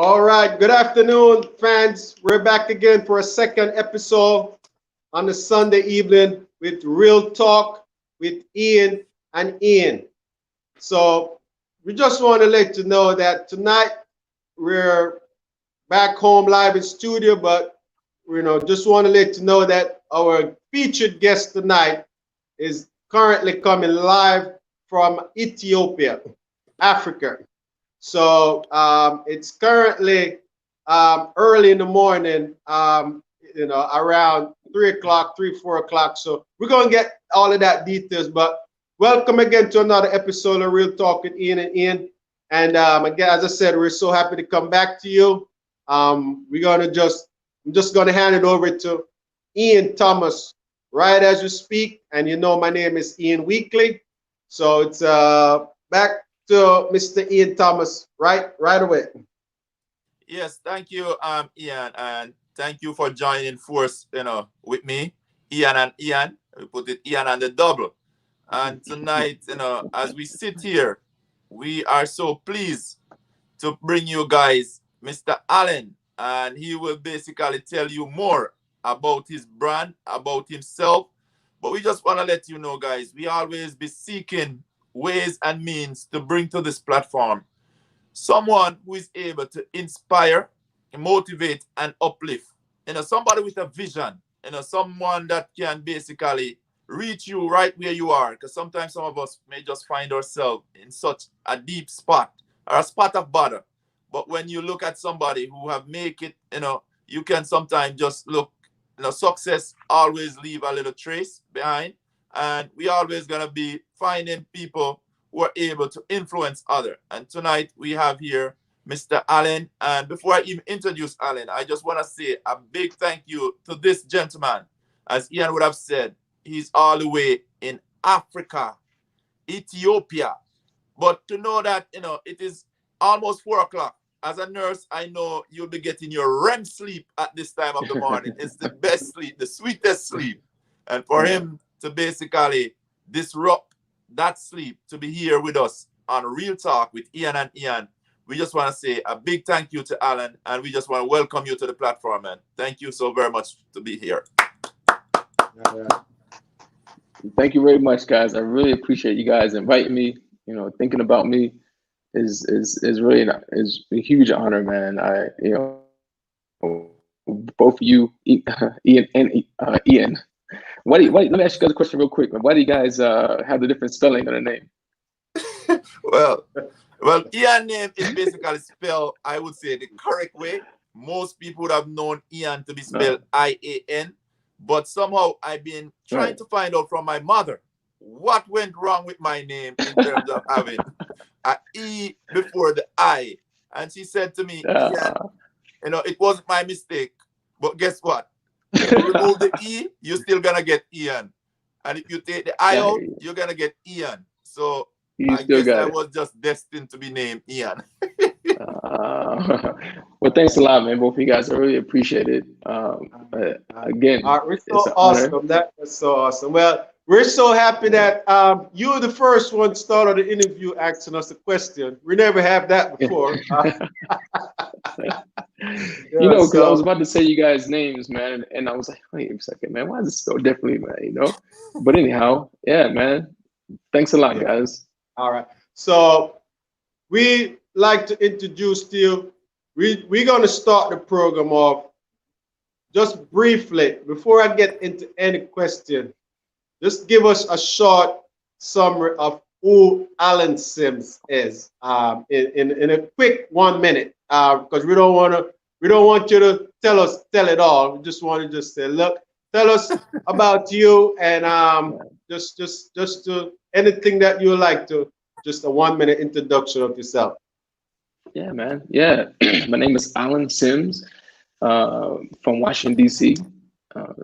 All right, good afternoon, fans. We're back again for a second episode on the Sunday evening with Real Talk with Ian and Ian. So we just want to let you know that tonight we're back home live in studio, but just want to let you know that our featured guest tonight is currently coming live from Ethiopia, Africa. So it's currently early in the morning, around 3 o'clock, 4 o'clock. So we're going to get all of that details. But welcome again to another episode of Real Talk with Ian and Ian. And again, as I said, we're so happy to come back to you. I'm just going to hand it over to Ian Thomas right as you speak. And my name is Ian Weekly. So it's back to Mr. Ian Thomas right away. Yes, thank you, Ian, and thank you for joining force, with me, Ian and Ian. We put it Ian and the double. And tonight, as we sit here, we are so pleased to bring you guys Mr. Allen, and he will basically tell you more about his brand, about himself. But we just want to let you know, guys, we always be seeking ways and means to bring to this platform someone who is able to inspire, motivate, and uplift. Somebody with a vision, someone that can basically reach you right where you are. Because sometimes some of us may just find ourselves in such a deep spot or a spot of bother. But when you look at somebody who have make it, you can sometimes just look, success always leave a little trace behind. And we always going to be finding people who are able to influence others. And tonight we have here Mr. Allen. And before I even introduce Allen, I just want to say a big thank you to this gentleman. As Ian would have said, he's all the way in Africa, Ethiopia. But to know that, it is almost 4 o'clock. As a nurse, I know you'll be getting your REM sleep at this time of the morning. It's the best sleep, the sweetest sleep. And for him to basically disrupt that sleep, to be here with us on Real Talk with Ian and Ian, we just want to say a big thank you to Alan, and we just want to welcome you to the platform, man. Thank you so very much to be here. Thank you very much, guys. I really appreciate you guys inviting me. Thinking about me is really is a huge honor, man. Both of you, Ian and Ian. Let me ask you guys a question real quick, man. Why do you guys have the different spelling of the name? Well, Ian name is basically spelled, I would say, the correct way. Most people would have known Ian to be spelled I-A-N, but somehow I've been trying to find out from my mother what went wrong with my name in terms of having an E before the I. And she said to me, Ian, it wasn't my mistake, but guess what? If you remove the E, you're still gonna get Ian. And if you take the I out, you're gonna get Ian. So I guess I was just destined to be named Ian. Well, thanks a lot, man. Both of you guys, I really appreciate it. Again, we're so awesome. That was so awesome. Well, we're so happy that you were the first one started the interview asking us a question. We never have that before. Because I was about to say you guys' names, man, and I was like, wait a second, man, why is it spelled differently, man? But anyhow, yeah, man. Thanks a lot, guys. All right. So we like to introduce to you. We're going to start the program off just briefly before I get into any question. Just give us a short summary of who Allen Sims is in a quick 1 minute, because we don't want you to tell it all. We just want to just say, look, tell us about you, and just to anything that you would like to, just a 1 minute introduction of yourself. Yeah, man. Yeah, my name is Allen Sims, from Washington D.C.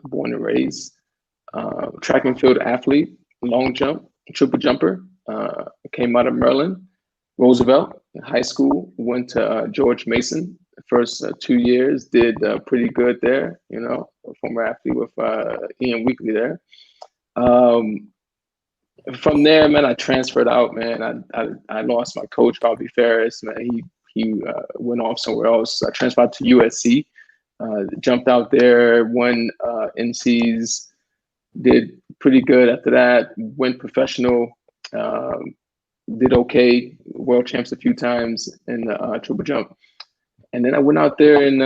Born and raised. Track and field athlete, long jump, triple jumper. Came out of Maryland, Roosevelt. In high school, went to George Mason. The first 2 years, did pretty good there. A former athlete with Ian Weekly there. From there, man, I transferred out, man. I lost my coach, Bobby Ferris, man. he went off somewhere else. I transferred to USC, jumped out there, won NCs, did pretty good after that, went professional, did okay, world champs a few times in the triple jump. And then I went out there and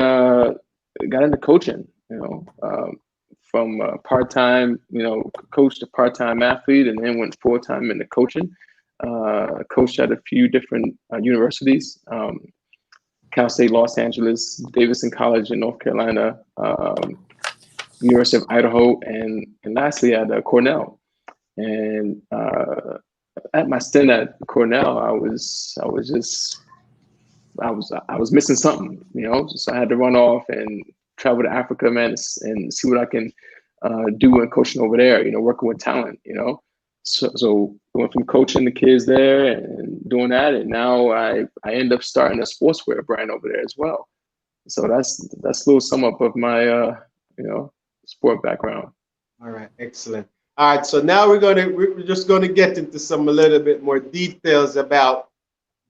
got into coaching, from part-time, coach to part-time athlete, and then went full-time into coaching. Coached at a few different universities, Cal State Los Angeles, Davidson College in North Carolina, University of Idaho, and lastly at Cornell. And at my stint at Cornell, I was missing something, so I had to run off and travel to Africa, man, and see what I can do in coaching over there, working with talent, So I went from coaching the kids there and doing that, and now I end up starting a sportswear brand over there as well. So that's a little sum up of my sport background. All right, excellent. All right, so now we're just gonna get into a little bit more details about,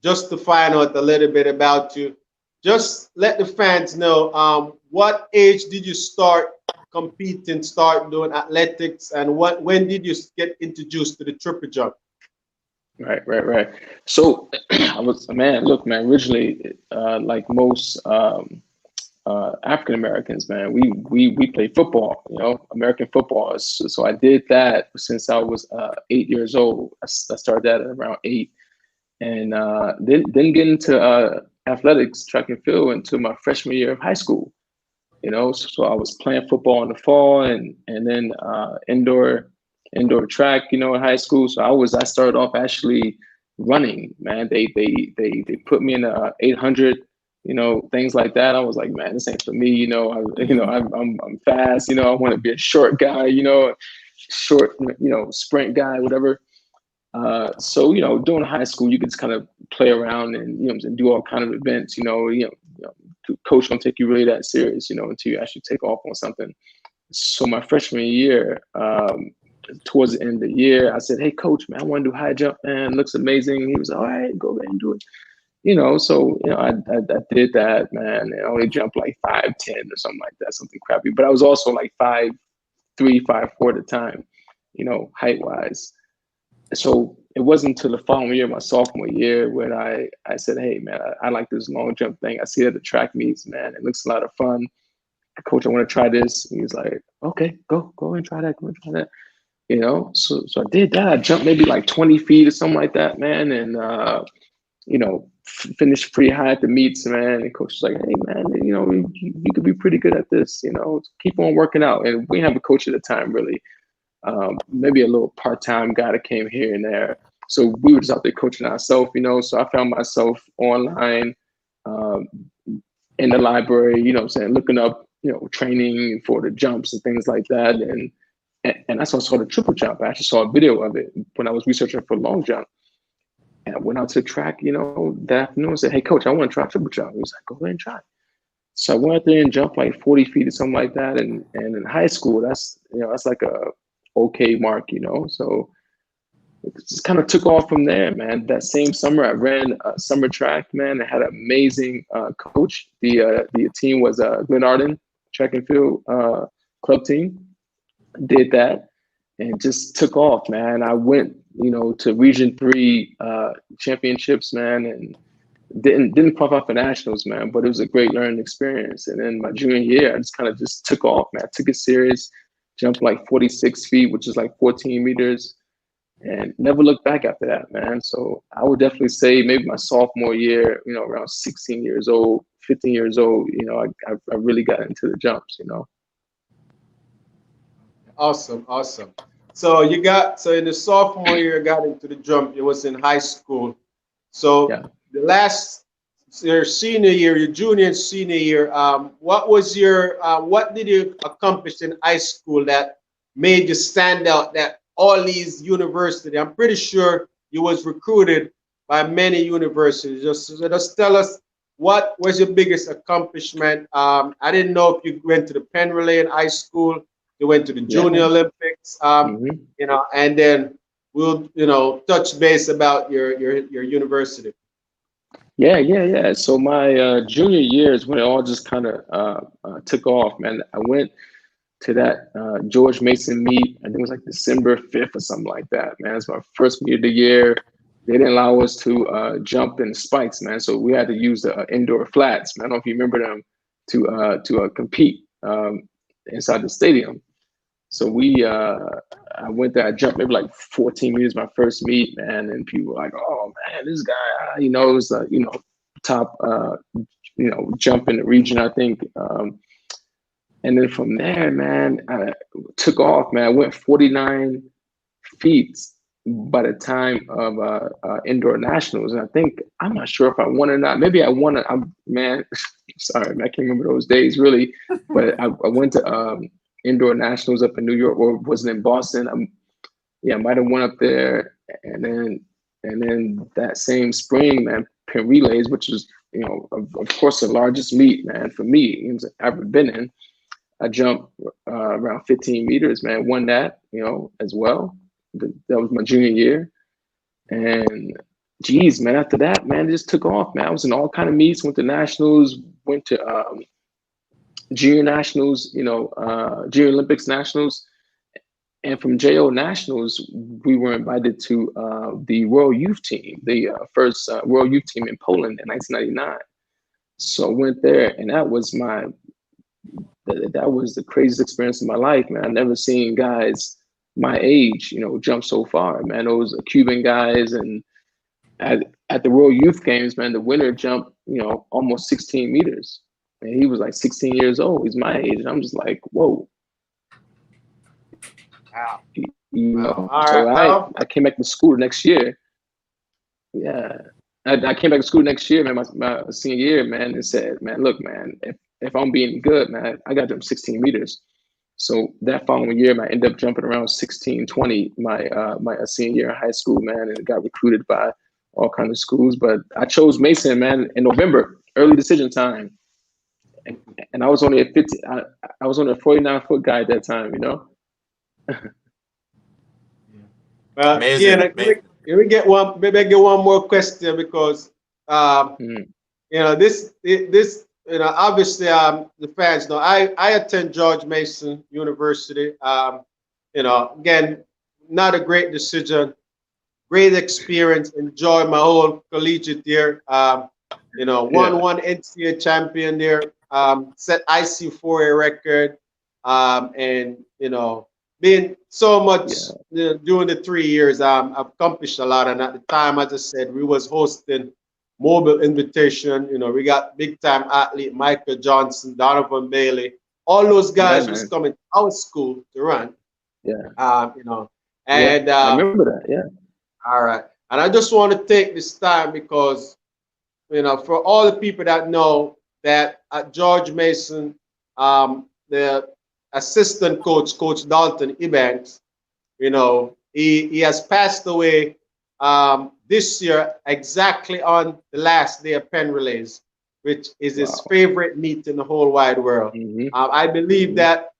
just to find out a little bit about you. Just let the fans know, what age did you start competing, start doing athletics, and when did you get introduced to the triple jump? Right. So originally, like most African Americans, man, we played football, American football. So I did that since I was 8 years old. I started that at around 8, and didn't get into athletics, track and field, until my freshman year of high school. So I was playing football in the fall, and then indoor track, in high school. So I started off actually running, man. They put me in a 800, things like that. I was like, man, this ain't for me. I'm fast. I want to be a short guy. Short, sprint guy, whatever. So during high school, you could just kind of play around and do all kind of events. Coach don't take you really that serious, until you actually take off on something. So my freshman year, towards the end of the year, I said, "Hey, coach, man, I want to do high jump, man. Looks amazing." He was, "All right, go ahead and do it." So I did that, man. I only jumped like 5'10" or something like that, something crappy. But I was also like 5'3", 5'4" at the time, height wise. So it wasn't until the following year, my sophomore year, when I said, "Hey, man, I like this long jump thing. I see it at the track meets, man. It looks a lot of fun. Coach, I want to try this." And he's like, "Okay, go and try that. Go and try that." So I did that. I jumped maybe like 20 feet or something like that, man. And, finished pretty high at the meets, man. And coach was like, "Hey, man, you could be pretty good at this, keep on working out." And we didn't have a coach at the time, really. Maybe a little part-time guy that came here and there. So we were just out there coaching ourselves, So I found myself online, in the library, looking up, training for the jumps and things like that. And that's how I saw the triple jump. I actually saw a video of it when I was researching for long jump. And I went out to the track, that afternoon and said, "Hey, coach, I want to try triple jump." He was like, "Go ahead and try." So I went out there and jumped like 40 feet or something like that. And in high school, that's like a okay mark, So it just kind of took off from there, man. That same summer, I ran summer track, man. I had an amazing coach. The team was Glenarden track and field club team. Did that and just took off, man. I went, to Region 3 championships, man, and didn't qualify for nationals, man, but it was a great learning experience. And then my junior year, I just kind of just took off, man. I took it serious, jumped like 46 feet, which is like 14 meters, and never looked back after that, man. So I would definitely say maybe my sophomore year, around 16 years old, 15 years old, I really got into the jumps, Awesome. So in the sophomore year, you got into the jump. It was in high school. So yeah. Your senior year, your junior and senior year, what did you accomplish in high school that made you stand out? That all these universities, I'm pretty sure you was recruited by many universities. Just tell us, what was your biggest accomplishment? I didn't know if you went to the Penn Relay in high school. You went to the Junior Olympics, and then we'll, touch base about your university. Yeah. So my junior year is when it all just kind of took off, man. I went to that George Mason meet. I think it was like December 5th or something like that, man. It's my first meet of the year. They didn't allow us to jump in spikes, man. So we had to use the indoor flats, man. I don't know if you remember them to compete inside the stadium. So I went there. I jumped maybe like 14 meters my first meet, man. And people were like, "Oh man, this guy, it was top, jump in the region, I think." And then from there, man, I took off, man. I went 49 feet by the time of indoor nationals. And I think, I'm not sure if I won or not. Maybe I won. Man, sorry, man, I can't remember those days really. But I went to indoor nationals up in New York, or was it in Boston? I might have went up there. And then that same spring, man, pin relays, which is, of course, the largest meet, man, for me I've ever been in. I jumped around 15 meters, man. Won that, as well. That was my junior year. And geez, man, after that, man, it just took off, man. I was in all kind of meets, went to nationals, went to junior nationals, junior Olympics nationals. And from JO nationals, we were invited to the World Youth Team, the first World Youth Team in Poland in 1999. So I went there, and that was the craziest experience of my life, man. I've never seen guys my age, jump so far, man. Those Cuban guys, and at the World Youth Games, man, the winner jumped, almost 16 meters. And he was like 16 years old. He's my age. And I'm just like, whoa. Wow. So I came back to school next year. Yeah. I came back to school next year, man, my senior year, man, and said, man, look, man, if I'm being good, man, I got them 16 meters. So that following year, man, I ended up jumping around 16, 20 my senior year in high school, man, and got recruited by all kinds of schools. But I chose Mason, man, in November, early decision time. And I was only a 50. I was only a 49-foot guy at that time, Well, Amazing. Can we get one? Maybe I get one more question because this obviously the fans know I attend George Mason University. Again, not a great decision, great experience. Enjoy my whole collegiate year. Won one NCAA champion there. Set IC4A record, and being so much during the 3 years, I've accomplished a lot. And at the time, as I said, we was hosting mobile invitation. We got big time athlete Michael Johnson, Donovan Bailey, all those guys was coming to our school to run. I remember that. Yeah. All right, and I just want to take this time because for all the people that know that at George Mason, the assistant coach, Coach Dalton Ebanks, he has passed away this year exactly on the last day of pen relays, which is his favorite meet in the whole wide world. I believe that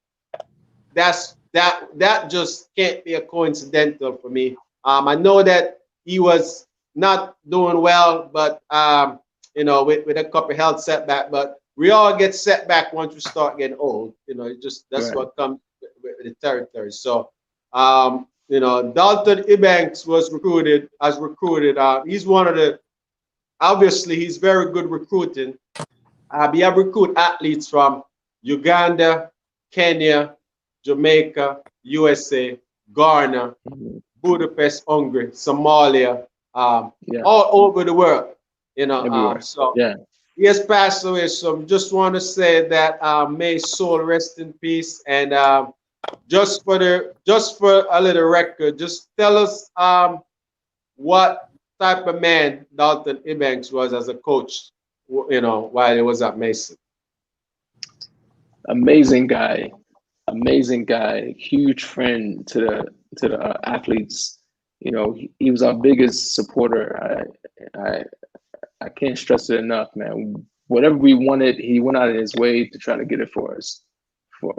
just can't be a coincidental for me. I know that he was not doing well, but with a couple health setback, but we all get setback once we start getting old. That's what comes with the territory. So, Dalton Ebanks was recruited. He's one of the, obviously, he's very good recruiting. We have recruit athletes from Uganda, Kenya, Jamaica, USA, Ghana, Budapest, Hungary, Somalia, all over the world. He has passed away. So just want to say that may his soul rest in peace. And just for a little record, just tell us what type of man Dalton Ebanks was as a coach, while he was at Mason. Amazing guy, huge friend to the athletes. He was our biggest supporter. I can't stress it enough, man. Whatever we wanted, he went out of his way to try to get it for us, for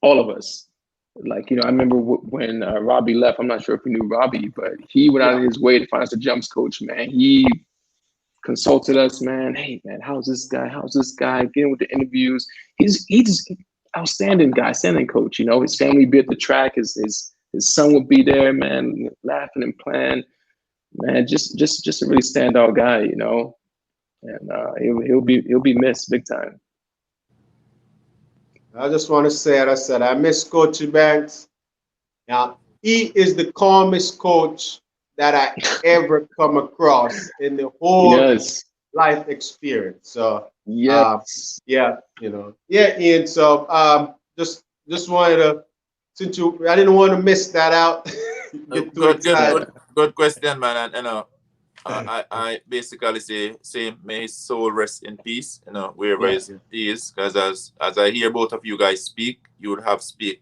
all of us. Like, I remember when Robbie left. I'm not sure if you knew Robbie, but he went out of his way to find us a jumps coach, man. He consulted us, man. Hey, man, how's this guy? How's this guy? Getting with the interviews. He's outstanding guy, outstanding coach. You know, his family would be at the track. His son would be there, man, laughing and playing. Man, just a really standout guy, you know. And he'll be missed big time. I just want to say, as I said, I miss Coach Banks. Now, he is the calmest coach that I ever come across in the whole life experience. So, yeah, you know, yeah, Ian. So, just wanted to, I didn't want to miss that out. Good question, man. And you know, I basically say may his soul rest in peace. You know, wherever he is, because as I hear both of you guys speak, you would have speak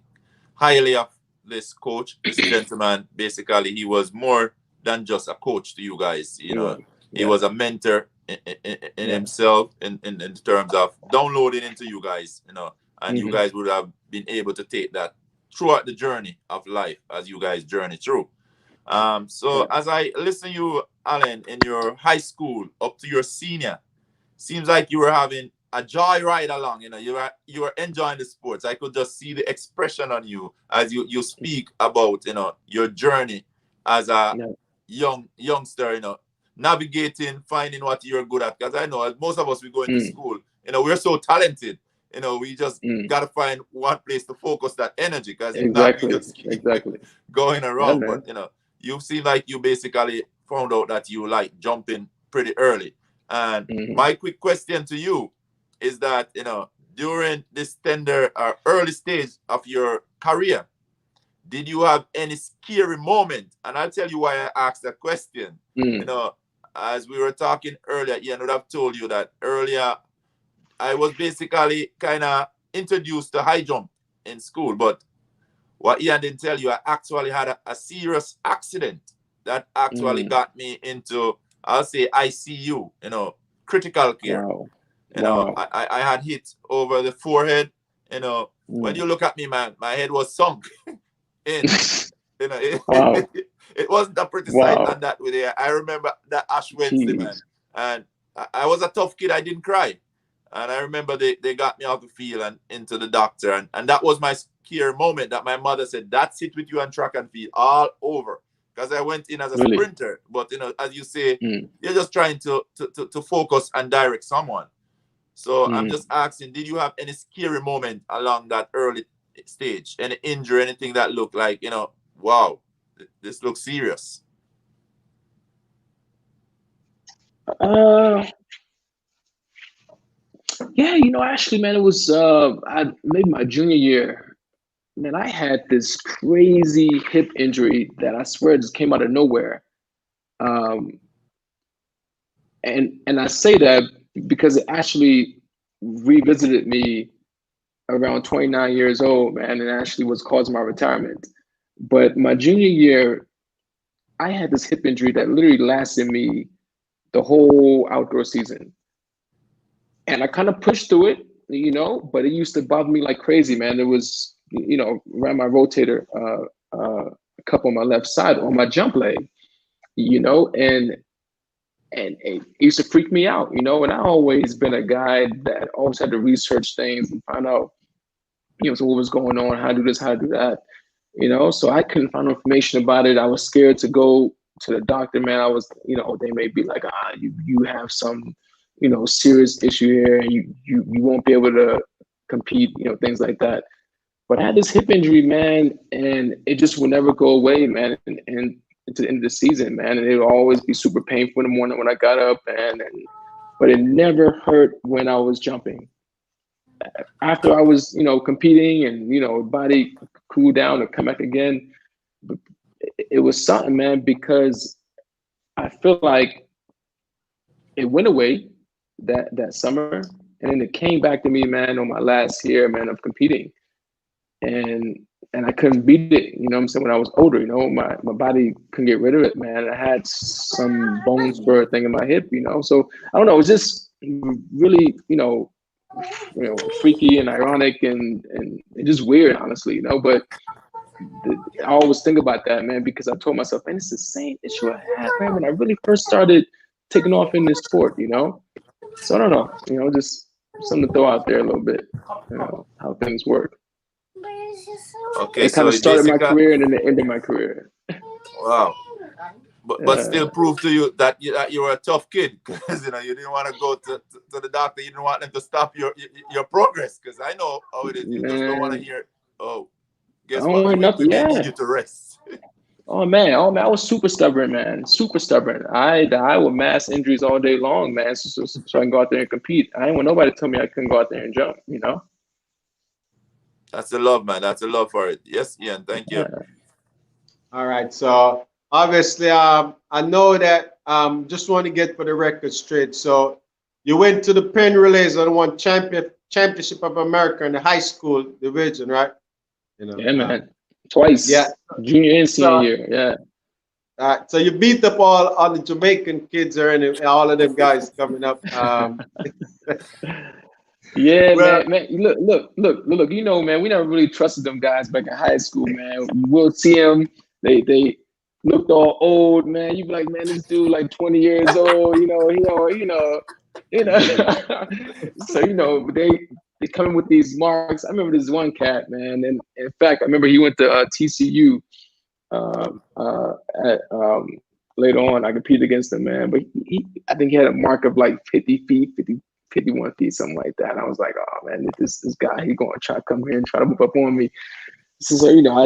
highly of this coach, this gentleman. Basically, he was more than just a coach to you guys. You know, he was a mentor in himself, in terms of downloading into you guys. You know, and you guys would have been able to take that throughout the journey of life as you guys journey through. So as I listen to you, Alan, in your high school up to your senior, seems like you were having a joy ride along. You know, you were enjoying the sports. I could just see the expression on you as you speak about, you know, your journey as a youngster, you know, navigating, finding what you're good at. Because I know as most of us, we go into school, you know, we're so talented. You know, we just gotta find one place to focus that energy, because we just keep going around. But you know, you seem like you basically found out that you like jumping pretty early. And my quick question to you is that, you know, during this tender or early stage of your career, did you have any scary moment? And I'll tell you why I asked that question. You know, as we were talking earlier, Ian would have told you that earlier I was basically kind of introduced to high jump in school. But what Ian didn't tell you, I actually had a serious accident that actually got me into, I'll say, ICU, you know, critical care. You know, I had hit over the forehead. You know, when you look at me, man, my head was sunk in. You know, it wasn't a pretty sight on that way there. I remember that Ash Wednesday, man. And I was a tough kid. I didn't cry. And I remember they got me off the field and into the doctor. And that was my scary moment that my mother said, that's it with you on track and field all over. Because I went in as a sprinter. But, you know, as you say, you're just trying to focus and direct someone. So I'm just asking, did you have any scary moment along that early stage? Any injury, anything that looked like, you know, wow, this looks serious? Yeah, you know, actually, man, it was maybe my junior year. Man, I had this crazy hip injury that I swear just came out of nowhere. And I say that because it actually revisited me around 29 years old, man, and actually was causing my retirement. But my junior year, I had this hip injury that literally lasted me the whole outdoor season. And I kind of pushed through it, you know, but it used to bother me like crazy, man. It was, you know, around my rotator, a couple on my left side on my jump leg, you know, and it used to freak me out, you know. And I always been a guy that always had to research things and find out, you know, so what was going on, how to do this, how to do that, you know. So I couldn't find information about it. I was scared to go to the doctor, man. I was, you know, they may be like, you have some, you know, serious issue here, and you won't be able to compete, you know, things like that. But I had this hip injury, man, and it just would never go away, man. And to the end of the season, man, and it would always be super painful in the morning when I got up, but it never hurt when I was jumping. After I was, you know, competing and, you know, body cool down and come back again, it was something, man, because I feel like it went away that summer, and then it came back to me, man, on my last year, man, of competing, and I couldn't beat it, you know what I'm saying, when I was older, you know, my body couldn't get rid of it, man. I had some bone spur thing in my hip, you know, so I don't know, it was just really, you know, freaky and ironic and just weird, honestly, you know, but I always think about that, man, because I told myself, man, it's the same issue I had, man, when I really first started taking off in this sport, you know? So I don't know, you know, just something to throw out there a little bit, you know, how things work. Okay, It kind so of started my basically, career and then it ended my career. wow. But still prove to you that you were a tough kid, because you know you didn't want to go to the doctor. You didn't want them to stop your progress, because I know how it is. You just don't want to Man, hear, oh, I guess don't what? want We nothing. may need Yeah. you to rest. Oh man, I was super stubborn, man. Super stubborn. I with mass injuries all day long, man. So I can go out there and compete. I didn't want nobody to tell me I couldn't go out there and jump. You know. That's the love, man. That's the love for it. Yes, Ian. Thank you. Yeah. All right. So obviously, I know that just want to get for the record straight. So you went to the Penn Relays and won championship of America in the high school division, right? You know. Yeah, man. Twice, Yeah. junior and senior So year. Yeah. so you beat up all the Jamaican kids there and all of them guys coming up. Yeah, Well, man. Look. You know, man, we never really trusted them guys back in high school, man. We'll see them. They looked all old, man. You be like, man, this dude like 20 years old. You know. So you know, they come in with these marks. I remember this one cat, man, and in fact, I remember he went to TCU. At later on, I competed against him, man. But I think he had a mark of like 50 feet, 51 feet, something like that. And I was like, oh man, this guy, he's going to try to come here and try to move up on me. So you know,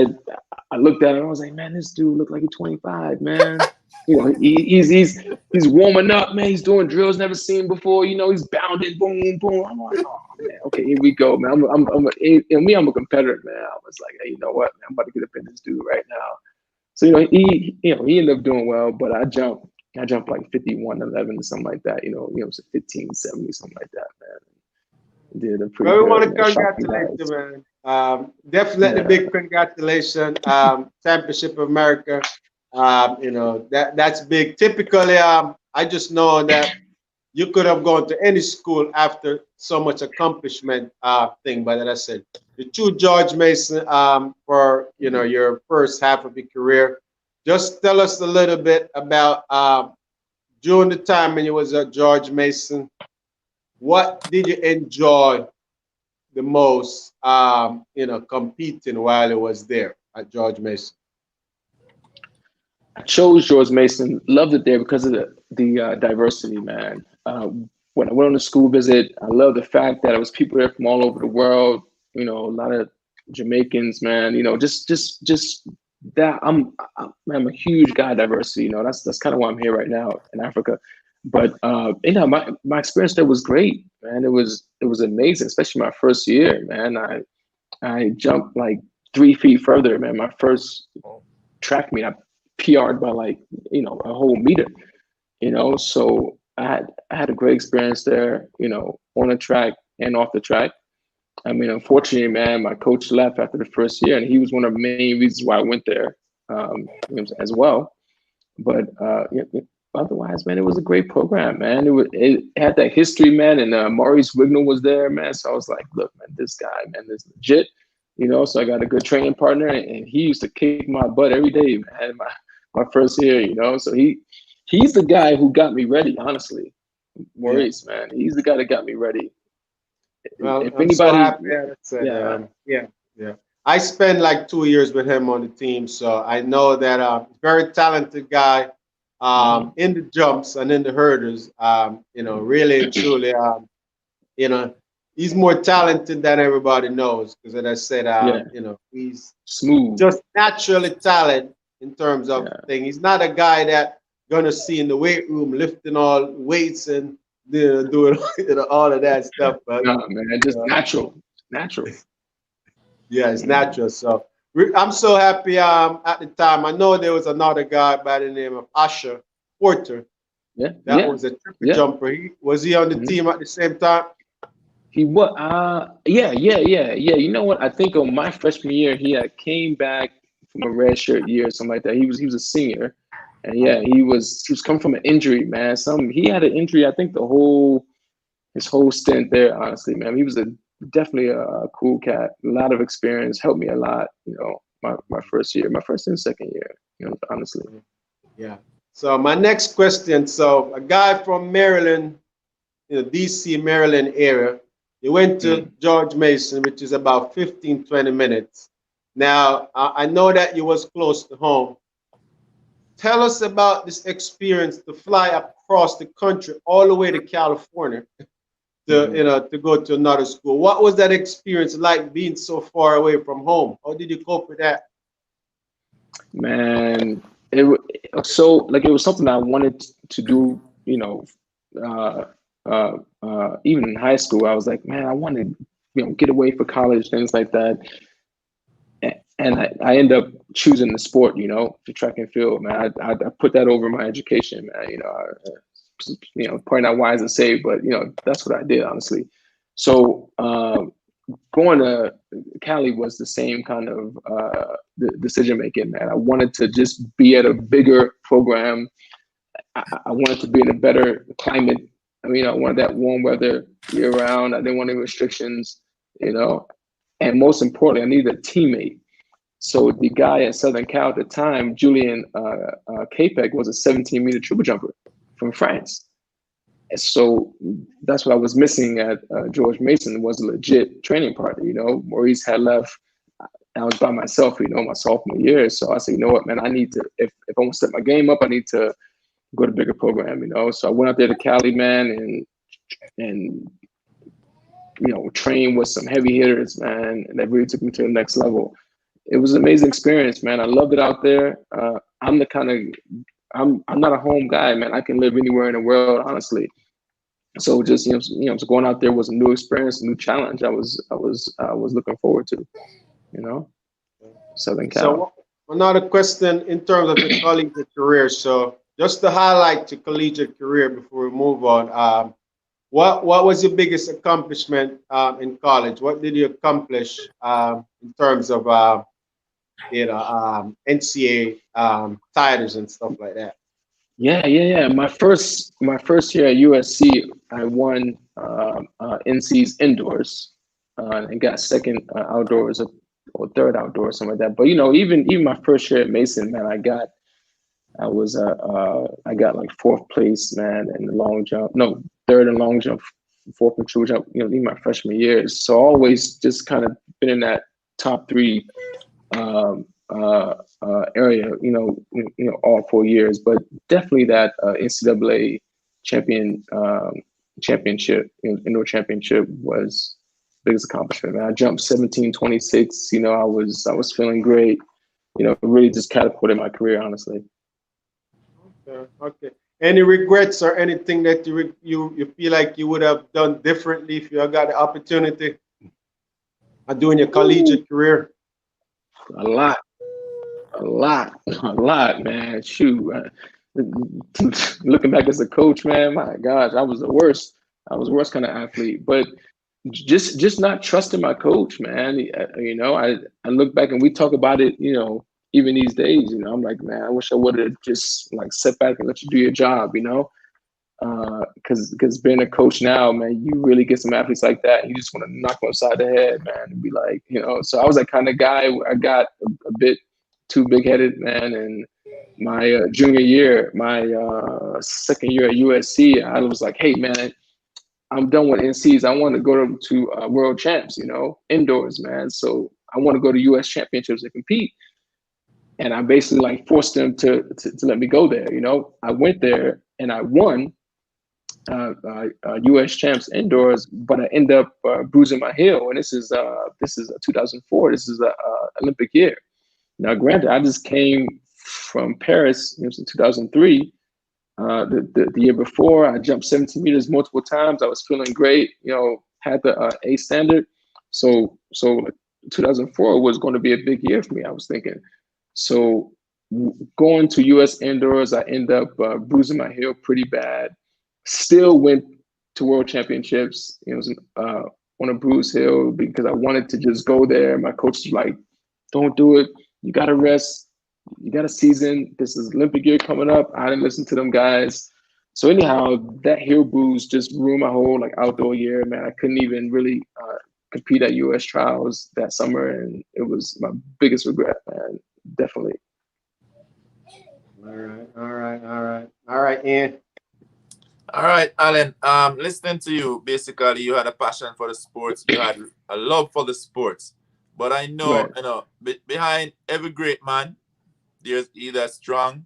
I looked at him. I was like, man, this dude looked like he's 25, man. You know, he's warming up, man. He's doing drills never seen before. You know, he's bounding, boom, boom. I'm like, oh man, okay, here we go, man. I'm a competitor, man. I was like, hey, you know what, man, I'm about to get up in this dude right now. So you know, he ended up doing well, but I jumped like 51.11 or something like that. You know, it was 15.70, something like that, man. Did a pretty well, we want good, to man. Shocked you congratulate you, guys. man. Definitely Yeah. big congratulations. Championship of America. You know, that's big. Typically, I just know that you could have gone to any school after so much accomplishment thing. But as I said, you chose George Mason for your first half of your career. Just tell us a little bit about during the time when you was at George Mason. What did you enjoy the most? Competing while it was there at George Mason. I chose George Mason. Loved it there because of the diversity, man. When I went on a school visit, I loved the fact that it was people there from all over the world. You know, a lot of Jamaicans, man. You know, just that. I'm a huge guy diversity. You know, that's kind of why I'm here right now in Africa. But you know, my experience there was great, man. It was amazing, especially my first year, man. I jumped like 3 feet further, man. My first track meet, I PR'd by like, you know, a whole meter, you know. So I had a great experience there, you know, on the track and off the track. I mean, unfortunately, man, my coach left after the first year, and he was one of the main reasons why I went there as well. But otherwise, man, it was a great program, man. It had that history, man, and Maurice Wignall was there, man. So I was like, look, man, this guy, man, this is legit, you know. So I got a good training partner, and he used to kick my butt every day, man. My first year, you know. So he's the guy who got me ready, honestly. Maurice, man, he's the guy that got me ready. Well, If I'm so anybody, happy. Yeah. I spent like 2 years with him on the team, so I know that very talented guy in the jumps and in the hurdles. Really and truly, he's more talented than everybody knows. Because as I said, he's smooth, just naturally talented in terms of thing. He's not a guy that gonna see in the weight room lifting all weights and doing all of that stuff. But no, man, just natural. Yeah, it's natural. So I'm so happy. At the time, I know there was another guy by the name of Usher Porter. That was a triple jumper. Was he on the team at the same time? He was. Yeah. You know what? I think on my freshman year, he had came back from a red shirt year or something like that. He was a senior, and he was coming from an injury, man. He had an injury. I think his whole stint there. Honestly, man, he was definitely a cool cat. A lot of experience, helped me a lot. You know, my first year, my first and second year. You know, honestly. Yeah. So my next question, so a guy from Maryland, DC, Maryland area, you went to George Mason, which is about 15, 20 minutes. Now, I know that you was close to home. Tell us about this experience to fly across the country all the way to California to go to another school. What was that experience like being so far away from home? How did you cope with that? Man, it it was something I wanted to do, even in high school. I was like, man, I want to, get away for college, things like that. And I end up choosing the sport, for track and field, man. I put that over my education, man. Probably not wise to say, but that's what I did, honestly. So going to Cali was the same kind of decision making, man. I wanted to just be at a bigger program. I wanted to be in a better climate. I mean, I wanted that warm weather year round. I didn't want any restrictions, and most importantly, I needed a teammate. So the guy at Southern Cal at the time, Julian Capek, was a 17-meter triple jumper from France. So that's what I was missing at George Mason, was a legit training partner. Maurice had left. I was by myself, my sophomore year. So I said, you know what, man, I need to, if I want to set my game up, I need to go to a bigger program, So I went out there to Cali, man, and trained with some heavy hitters, man, and that really took me to the next level. It was an amazing experience, man. I loved it out there. I'm not a home guy, man. I can live anywhere in the world, honestly. So just so going out there was a new experience, a new challenge. I was looking forward to, Southern Cal. So another question in terms of your collegiate career. So just to highlight your collegiate career before we move on, what was your biggest accomplishment in college? What did you accomplish in terms of NCAA titles and stuff like that? Yeah. My first year at USC, I won NC's indoors and got second outdoors or third outdoors, something like that. But even my first year at Mason, man, I got like fourth place, man, in the long jump. No, third in long jump, fourth in triple jump. Even my freshman years. So always just kind of been in that top three area, all 4 years. But definitely that NCAA championship, indoor championship was biggest accomplishment, man. I jumped 17:26. I was feeling great. Really just catapulted my career, honestly. Okay. Any regrets or anything that you feel like you would have done differently if you had got the opportunity of doing your collegiate career? A lot, man. Shoot, looking back as a coach, man, my gosh, I was the worst. I was the worst kind of athlete, but just not trusting my coach, man. I look back and we talk about it, even these days, I'm like, man, I wish I would have just like sat back and let you do your job, because being a coach now, man, you really get some athletes like that. You just want to knock them upside the head, man, and be like, So I was that kind of guy. I got a bit too big-headed, man. And my junior year, my second year at USC, I was like, hey, man, I'm done with NCs. I want to go to world champs, indoors, man. So I want to go to US championships and compete. And I basically like forced them to let me go there. I went there and I won US champs indoors, but I end up bruising my heel. And this is 2004. This is a Olympic year. Now, granted, I just came from Paris. It was in 2003. The year before, I jumped 17 meters multiple times. I was feeling great. Had the A standard. So 2004 was going to be a big year for me, I was thinking. So going to US indoors, I end up bruising my heel pretty bad. Still went to world championships. It was on a bruised heel because I wanted to just go there. My coach was like, don't do it. You got to rest. You got a season. This is Olympic year coming up. I didn't listen to them guys. So anyhow, that heel bruise just ruined my whole outdoor year, man. I couldn't even really compete at US trials that summer. And it was my biggest regret, man. Definitely. All right, Ian. All right, Alan. Listening to you, basically, you had a passion for the sports. You had a love for the sports. But I know, Right. behind every great man, there's either a strong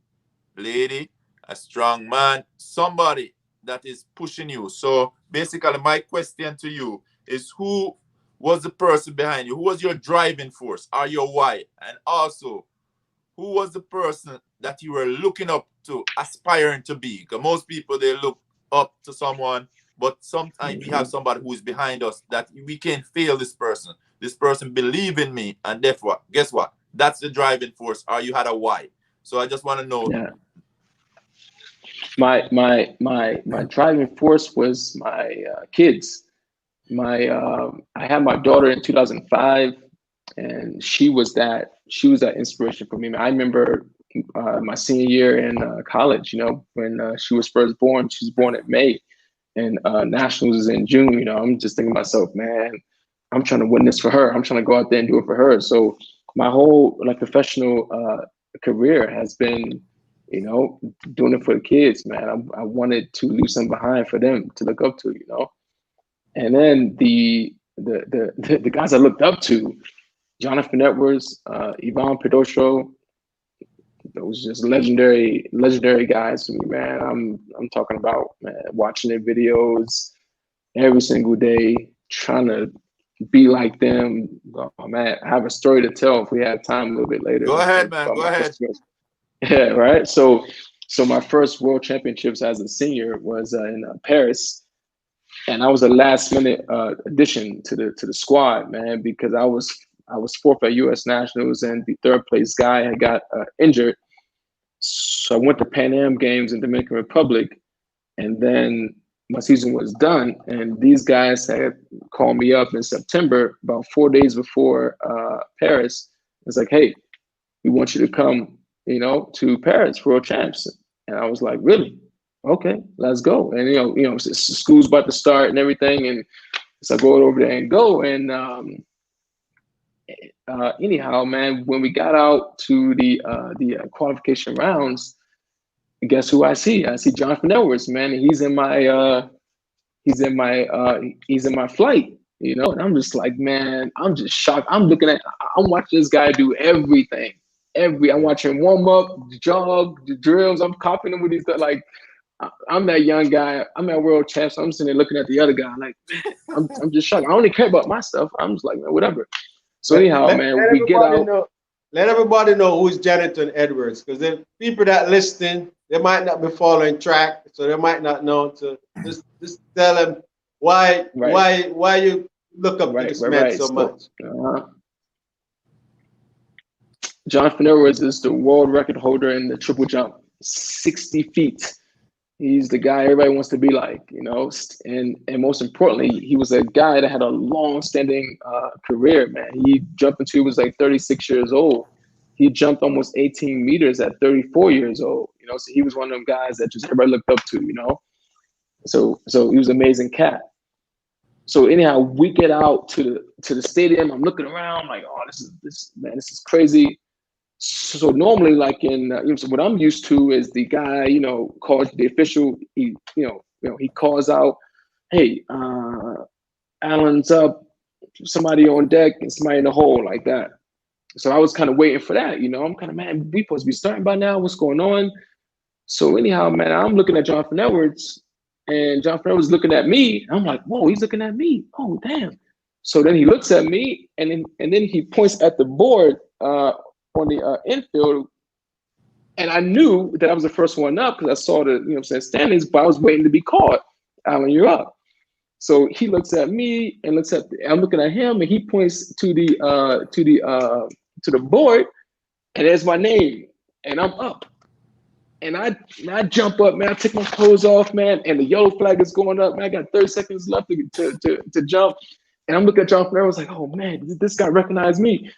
lady, a strong man, somebody that is pushing you. So basically, my question to you is, who was the person behind you? Who was your driving force or your why? And also, who was the person that you were looking up to, aspiring to be? Because most people, they look up to someone, but sometimes we have somebody who is behind us that we can't fail this person. This person believe in me, and therefore, guess what? That's the driving force. Or you had a why. So I just want to know. Yeah. My driving force was my kids. I had my daughter in 2005, and she was that inspiration for me. I remember my senior year in college. When she was first born. She was born in May, and nationals is in June. I'm just thinking to myself, man, I'm trying to win this for her. I'm trying to go out there and do it for her. So my whole professional career has been, doing it for the kids, man. I wanted to leave something behind for them to look up to. And then the guys I looked up to, Jonathan Edwards, Ivan Pedostro, those just legendary guys to me, man. I'm talking about, man, watching their videos every single day, trying to be like them. Oh man, I have a story to tell if we have time a little bit later. Go ahead, man. Go ahead. Yeah, right. So my first world championships as a senior was in Paris, and I was a last minute addition to the squad, man, because I was fourth at U.S. Nationals, and the third place guy had got injured. So I went to Pan Am Games in Dominican Republic, and then my season was done. And these guys had called me up in September, about 4 days before Paris. It's like, hey, we want you to come, to Paris for World Champs. And I was like, really? Okay, let's go. And school's about to start and everything, and so I go over there and go. And anyhow, man, when we got out to the qualification rounds, guess who I see? I see Jonathan Edwards, man. And he's in my flight, and I'm just like, man, I'm just shocked. I'm watching this guy do everything. I'm watching warm up, jog, the drills. I'm copying him with these, like, I'm that young guy. I'm at world champs. I'm sitting there looking at the other guy, like, I'm just shocked. I only care about my stuff. I'm just like, man, whatever. So anyhow, man, we get out. Let everybody know who's Jonathan Edwards, because the people that listen, they might not be following track, so they might not know. To just tell them why you look up to this man so much. Jonathan Edwards is the world record holder in the triple jump, 60 feet. He's the guy everybody wants to be like, and most importantly, he was a guy that had a long-standing career, man. He jumped until he was like 36 years old. He jumped almost 18 meters at 34 years old, so he was one of them guys that just everybody looked up to, So he was an amazing cat. So anyhow, we get out to the stadium. I'm looking around like, oh, this is crazy. So normally, like so what I'm used to is the guy, calls the official. He calls out, "Hey, Alan's up. Somebody on deck and somebody in the hole," like that. So I was kind of waiting for that. I'm kind of, man, we supposed to be starting by now. What's going on? So anyhow, man, I'm looking at Jonathan Edwards, and Jonathan Edwards looking at me. I'm like, whoa, he's looking at me. Oh, damn. So then he looks at me, and then he points at the board on the infield, and I knew that I was the first one up because I saw the standings, but I was waiting to be called. Alan, you're up. So he looks at me and I'm looking at him, and he points to the board, and there's my name, and I'm up. And I jump up, man. I take my clothes off, man, and the yellow flag is going up. Man, I got 30 seconds left to jump, and I'm looking at Jonathan. I was like, oh man, this guy recognized me,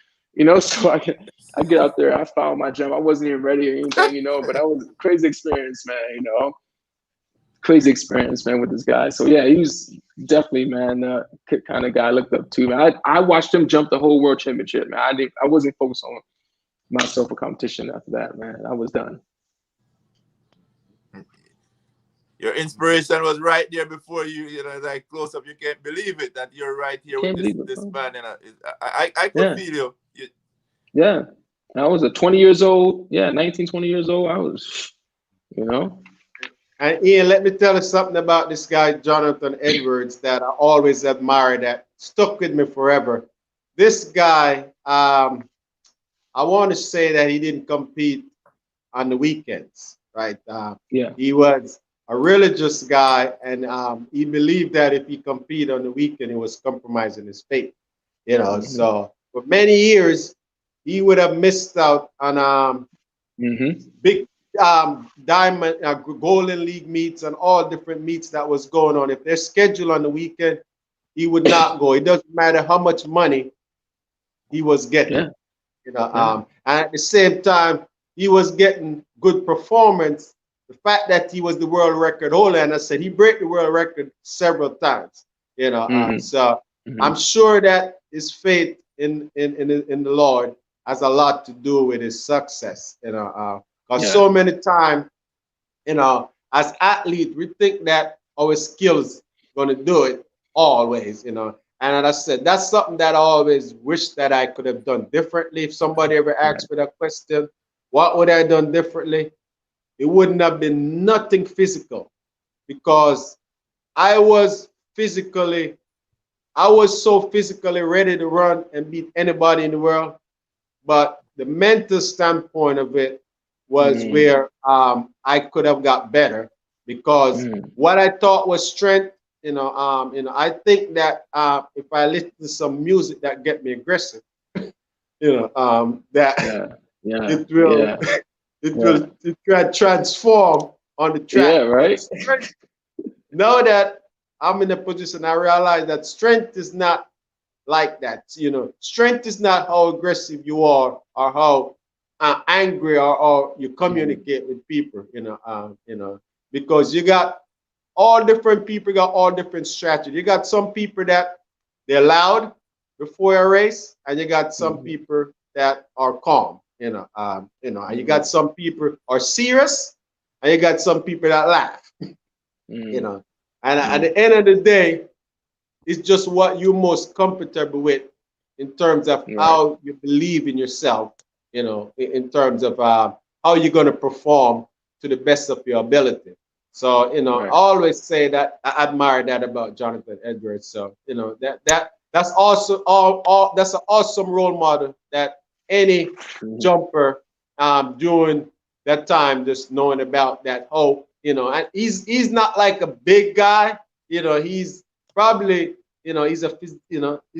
So I get out there. I found my jump. I wasn't even ready or anything, but that was a crazy experience, man. Crazy experience, man, with this guy. So yeah, he was definitely, man, kind of guy I looked up to. Man. I watched him jump the whole world championship, man. I wasn't focused on myself or competition after that, man. I was done. your inspiration was right there before you. You know, like close up, you can't believe it that you're right here with this man. You know, I could feel you. Yeah, I was 20 years old. Yeah, 19, 20 years old. I was, you know. And Ian, let me tell you something about this guy, Jonathan Edwards, that I always admire, that stuck with me forever. This guy, I want to say that he didn't compete on the weekends, right? Yeah. He was a religious guy, and he believed that if he competed on the weekend, he was compromising his faith. You know, so for many years, he would have missed out on big diamond, golden league meets and all different meets that was going on. If they're scheduled on the weekend, he would not go. It doesn't matter how much money he was getting, you know. And at the same time, he was getting good performance. The fact that he was the world record holder, and I said he broke the world record several times, you know. So I'm sure that his faith in the Lord has a lot to do with his success, you know. Because so many times, you know, as athletes, we think that our skills going to do it always, you know. And as I said, that's something that I always wish that I could have done differently. If somebody ever asked me that question, what would I have done differently? It wouldn't have been nothing physical, because I was so physically ready to run and beat anybody in the world. But the mental standpoint of it was where I could have got better, because what I thought was strength, you know, I think that if I listen to some music that get me aggressive, you know, that it will it can transform on the track. Yeah, right. Now that I'm in a position, I realize that strength is not like that. You know, strength is not how aggressive you are or how angry or you communicate with people. You know, because you got all different people, got all different strategies. You got some people that they're loud before a race, and you got some people that are calm. And you got some people are serious, and you got some people that laugh. You know, and at the end of the day, it's just what you're most comfortable with in terms of how you believe in yourself, you know, in terms of how you're going to perform to the best of your ability. So, you know, I always say that I admire that about Jonathan Edwards. So, you know, that's also that's an awesome role model that any jumper during that time, just knowing about that hope, you know. And he's not like a big guy, you know. He's probably, you know, he's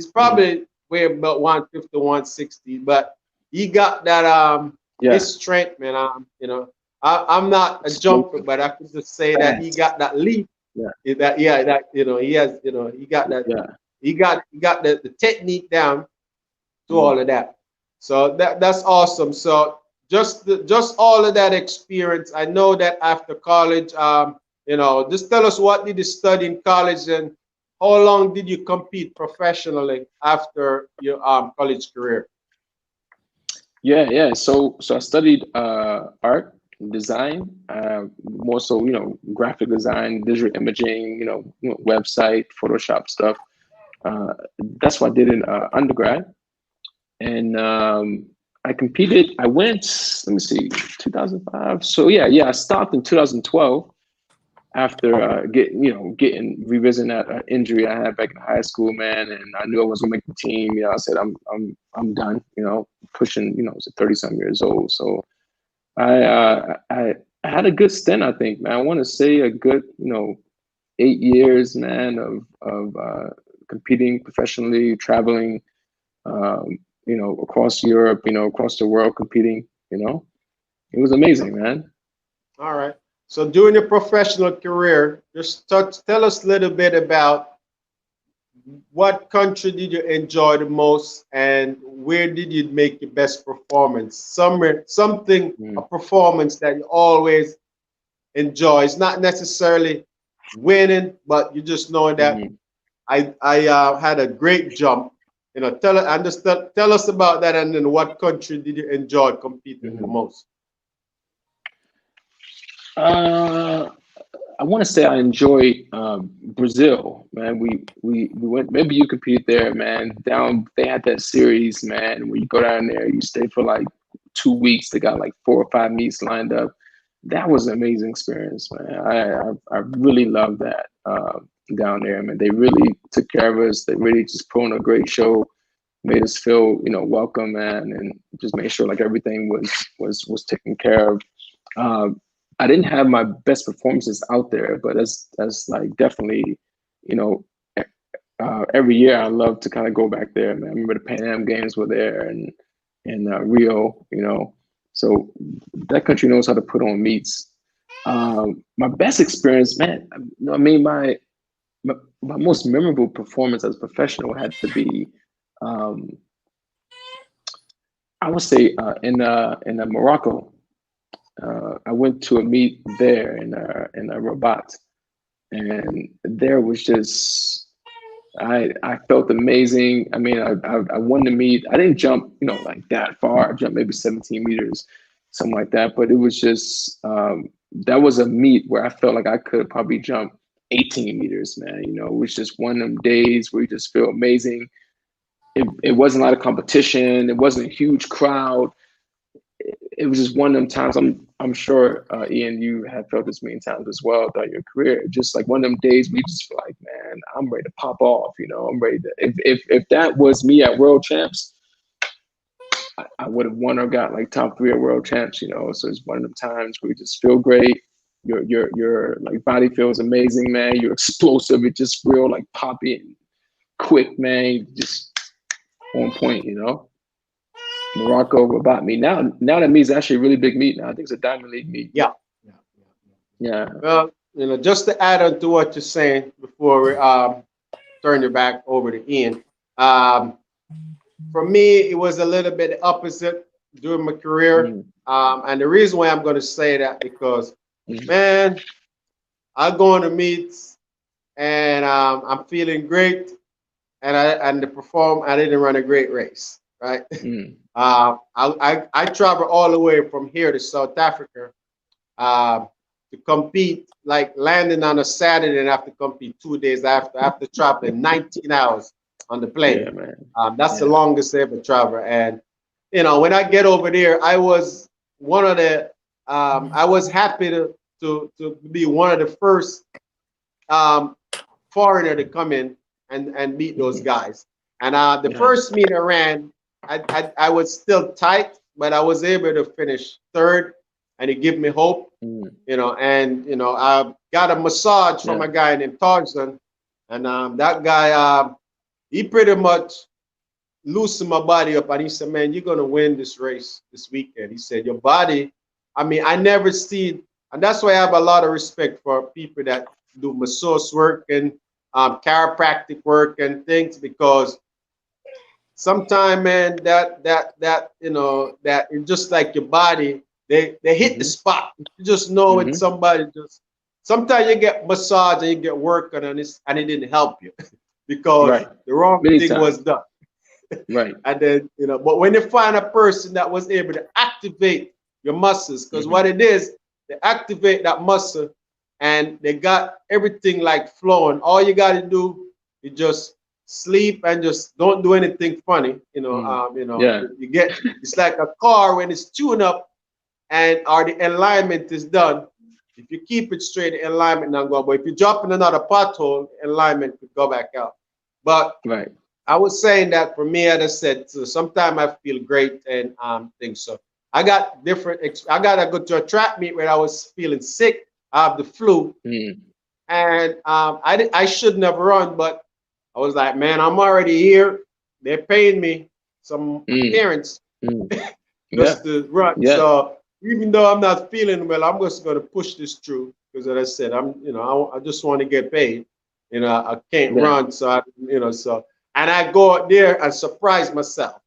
probably weigh about 150, 160, but he got that his strength, man. You know, I'm not a jumper, but I could just say that he got that leap. That you know, he has, you know, he got that. He got the technique down to all of that. So that's awesome. So just all of that experience. I know that after college, you know, just tell us, what did you study in college, and how long did you compete professionally after your college career? Yeah. So I studied art and design, more so, you know, graphic design, digital imaging, you know, website, Photoshop stuff. That's what I did in undergrad. And I competed. I went, let me see, 2005. So I stopped in 2012 after getting revisiting that injury I had back in high school, man. And I knew I wasn't gonna make the team. You know, I said I'm done. You know, pushing. You know, I was 30-some years old. So I had a good stint, I think, man. I want to say a good 8 years, man, of competing professionally, traveling, across Europe, across the world, competing. It was amazing, man. All right. So during your professional career, just tell us a little bit about what country did you enjoy the most, and where did you make your best performance? A performance that you always enjoy. It's not necessarily winning, but you just know that I had a great jump. Tell us about that, and then what country did you enjoy competing the most? I want to say I enjoyed Brazil, man. We went. Maybe you compete there, man. Down they had that series, man. Where you go down there, you stay for like 2 weeks. They got like 4 or 5 meets lined up. That was an amazing experience, man. I really loved that down there, man. They really took care of us. They really just put on a great show, made us feel welcome, man, and just made sure like everything was taken care of. I didn't have my best performances out there, but that's like definitely, every year I love to kind of go back there, man. I remember the Pan Am Games were there and Rio, so that country knows how to put on meets. My best experience, man. I mean, my most memorable performance as a professional had to be, I would say, in Morocco. I went to a meet there in Rabat, and there was just I felt amazing. I mean, I won the meet. I didn't jump, like that far. I jumped maybe 17 meters, something like that. But it was just that was a meet where I felt like I could probably jump 18 meters, man. It was just one of them days where you just feel amazing. It wasn't a lot of competition. It wasn't a huge crowd. It was just one of them times. I'm sure, Ian, you have felt this many times as well throughout your career. Just like one of them days we just feel like, man, I'm ready to pop off. I'm ready to. If that was me at World Champs, I would have won or got like top 3 at World Champs. So it's one of them times where you just feel great. Your like body feels amazing, man. You're explosive. It just real like poppy and quick, man. Just on point, Morocco, Rabat meet. Now that meet's actually a really big meet now. I think it's a Diamond League meet. Yeah. Well, just to add on to what you're saying before we turn it back over to Ian. For me, it was a little bit opposite during my career. And the reason why I'm going to say that because, man, I go on the meets and I'm feeling great, and I didn't run a great race, right? I travel all the way from here to South Africa to compete, like landing on a Saturday and have to compete 2 days after traveling 19 hours on the plane. Yeah, man. That's the longest I ever travel. And when I get over there, I was one of the I was happy to be one of the first foreigner to come in and meet those guys. And the first meet I ran, I was still tight, but I was able to finish 3rd, and it gave me hope. I got a massage from a guy named Tarzan, and that guy, he pretty much loosened my body up, and he said, "Man, you're gonna win this race this weekend." He said, "Your body." I mean, I never seen, and that's why I have a lot of respect for people that do massage work and chiropractic work and things, because sometimes, man, that it's just like your body, they hit the spot. You just know when somebody just. Sometimes you get massage and you get work on and it didn't help you because the wrong thing was done. Right. And then but when you find a person that was able to activate your muscles, because what it is, they activate that muscle and they got everything like flowing. All you got to do is just sleep and just don't do anything funny. You get, it's like a car when it's tuned up and the alignment is done. If you keep it straight, the alignment not go. But if you drop in another pothole, alignment could go back out. But I was saying that for me, as I said, so sometimes I feel great and things. So I got different. I got to go to a track meet where I was feeling sick. I have the flu, and I shouldn't have run, but I was like, man, I'm already here. They're paying me some appearance just to run. So even though I'm not feeling well, I'm just going to push this through because, as I said, I just want to get paid. I can't run, so and I go out there and surprise myself.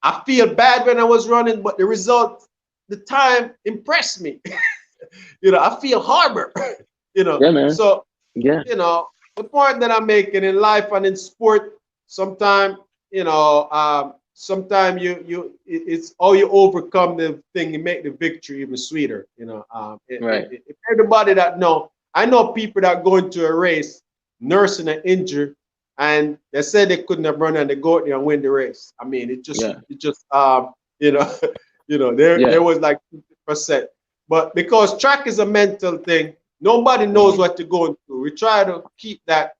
I feel bad when I was running, but the result, the time impressed me. I feel horrible. So the point that I'm making in life and in sport, sometimes sometimes it's how you overcome the thing and make the victory even sweeter. You know, Right. if everybody that know, I know people that go into a race nursing an injury, and they said they couldn't have run and they go out there and win the race. I mean, it just you know, there was like 50%. But because track is a mental thing, nobody knows what you're going through. We try to keep that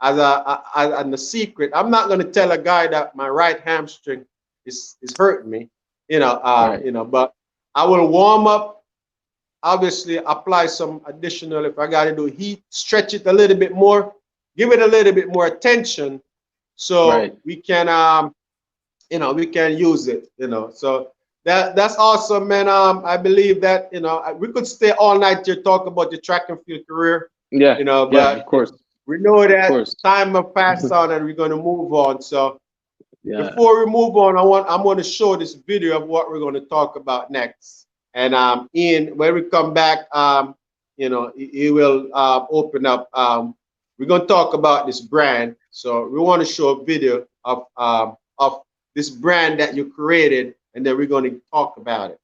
as a secret. I'm not going to tell a guy that my right hamstring is hurting me, but I will warm up, obviously apply some additional, if I got to do heat, stretch it a little bit more, give it a little bit more attention, so we can we can use it, so that's awesome, man. I believe that we could stay all night here talk about the track and field career, but of course. we know that time will pass on and we're going to move on. So before we move on, I'm going to show this video of what we're going to talk about next. And Ian, when we come back, he will open up. We're going to talk about this brand. So we want to show a video of this brand that you created, and then we're going to talk about it.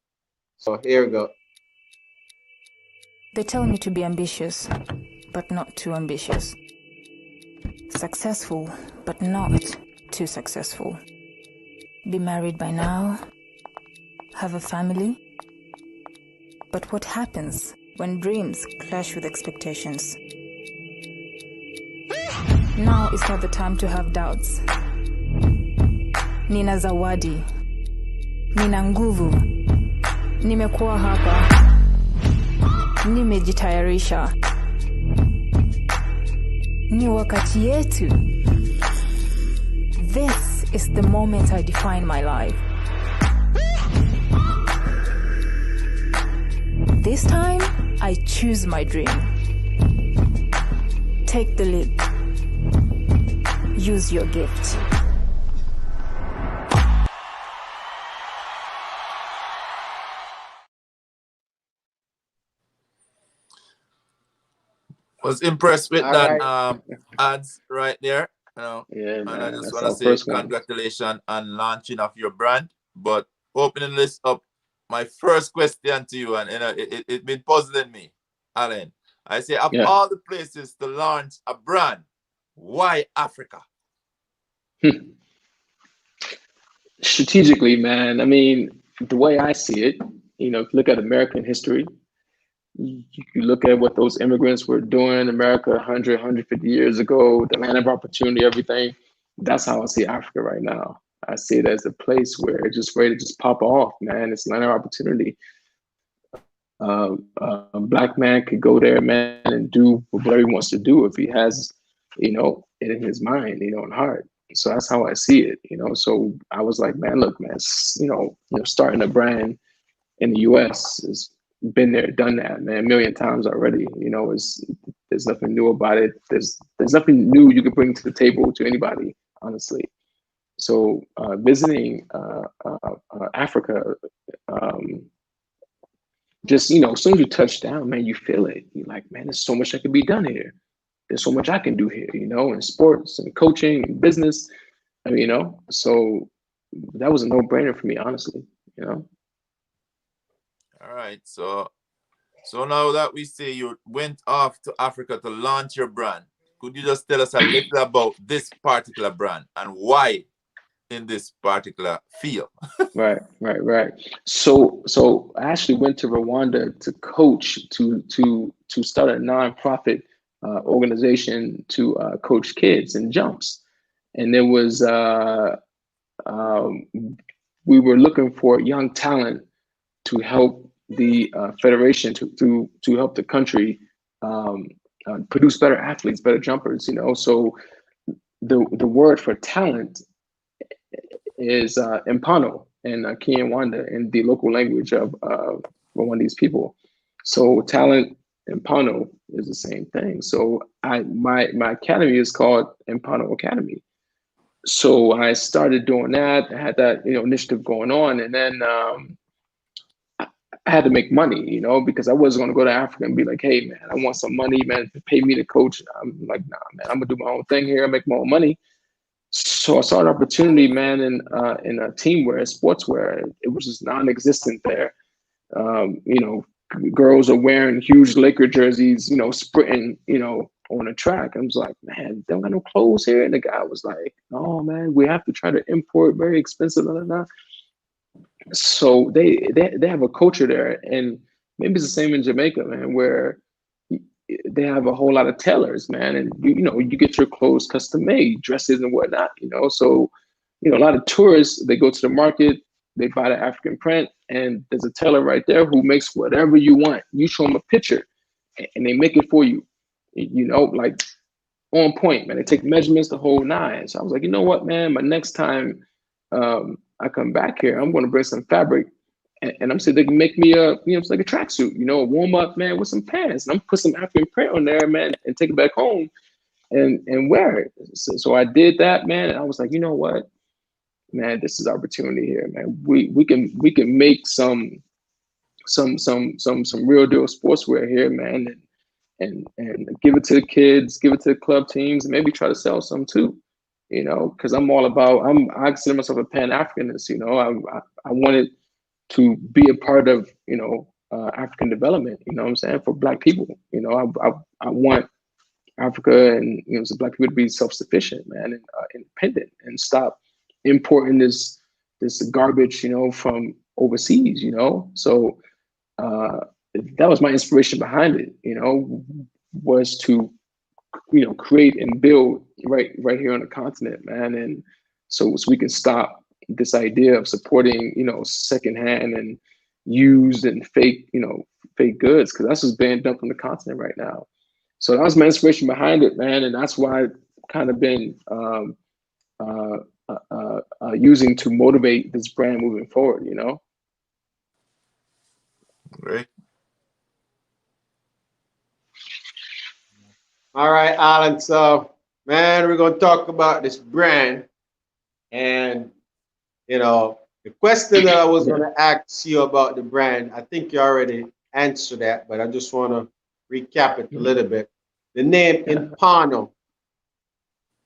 So here we go. They tell me to be ambitious, but not too ambitious. Successful, but not too successful. Be married by now, have a family. But what happens when dreams clash with expectations? Now is not the time to have doubts. Nina zawadi, nina nguvu, nimekuwa hapa, nimejitayarisha. Ni wakati yetu. This is the moment I define my life. This time, I choose my dream. Take the leap. Use your gift. Was impressed with ads right there. And I just want to say congratulations on launching of your brand. But opening this up, my first question to you, and it's been puzzling me, Alan. I say, of all the places to launch a brand, why Africa? Strategically, man. I mean, the way I see it, if you look at American history, you look at what those immigrants were doing in America 100, 150 years ago, the land of opportunity, everything. That's how I see Africa right now. I see it as a place where it's just ready to just pop off, man. It's land of opportunity. A black man could go there, man, and do whatever he wants to do if he has, it in his mind, and heart. So that's how I see it, So I was like, man, look, man, starting a brand in the U.S. is been there, done that, man, a million times already. There's nothing new about it. There's nothing new you can bring to the table to anybody, honestly. So visiting Africa, just as soon as you touch down, man, you feel it. You're like, man, there's so much that can be done here. There's so much I can do here, in sports and coaching and business. So that was a no-brainer for me, honestly. All right, so now that we say you went off to Africa to launch your brand, could you just tell us a little about this particular brand and why in this particular field? Right. So I actually went to Rwanda to coach, to start a nonprofit organization to coach kids in jumps, and there was we were looking for young talent to help the federation to help the country produce better athletes, better jumpers. So the word for talent is Impano in Kinyarwanda, in the local language of Rwandese people. So talent, Impano, is the same thing. So my academy is called Impano Academy. So I started doing that. I had that initiative going on, and then I had to make money, because I wasn't going to go to Africa and be like, hey, man, I want some money, man, to pay me to coach. I'm like, nah, man, I'm going to do my own thing here. I make my own money. So I saw an opportunity, man, in a teamwear, sportswear. It was just non-existent there. You know, girls are wearing huge Laker jerseys, you know, sprinting, you know, on a track. I was like, man, they don't got no clothes here. And the guy was like, oh man, we have to try to import, very expensive, blah, blah, blah. So they have a culture there, and maybe it's the same in Jamaica, man, where they have a whole lot of tailors, man, and you know, you get your clothes custom made, dresses and whatnot, you know. So, you know, a lot of tourists, they go to the market, they buy the African print, and there's a tailor right there who makes whatever you want. You show them a picture, and they make it for you, you know, like on point, man. They take measurements, the whole nine. So I was like, you know what, man, my next time I come back here, I'm going to bring some fabric, and I'm saying they can make me a, you know, it's like a tracksuit, you know, a warm up, man, with some pants. And I'm put some African print on there, man, and take it back home and wear it. So I did that, man. And I was like, you know what, man, this is opportunity here, man. We can make some real deal sportswear here, man, and give it to the kids, give it to the club teams, and maybe try to sell some too. You know, because I'm all about, I consider myself a Pan-Africanist, you know. I wanted to be a part of, you know, African development, you know what I'm saying, for Black people. You know, I want Africa and, you know, so Black people to be self-sufficient, man, and independent, and stop importing this garbage, you know, from overseas, you know. So that was my inspiration behind it, you know, was to, you know, create and build right here on the continent, man. And so we can stop this idea of supporting, you know, secondhand and used and fake, you know, fake goods, because that's what's being dumped on the continent right now. So that was my inspiration behind it, man. And that's why I've kind of been using to motivate this brand moving forward, you know. Great. All right, Alan. So, man, we're going to talk about this brand. And, you know, the question that I was going to ask you about the brand, I think you already answered that, but I just want to recap it a little bit. The name Impano,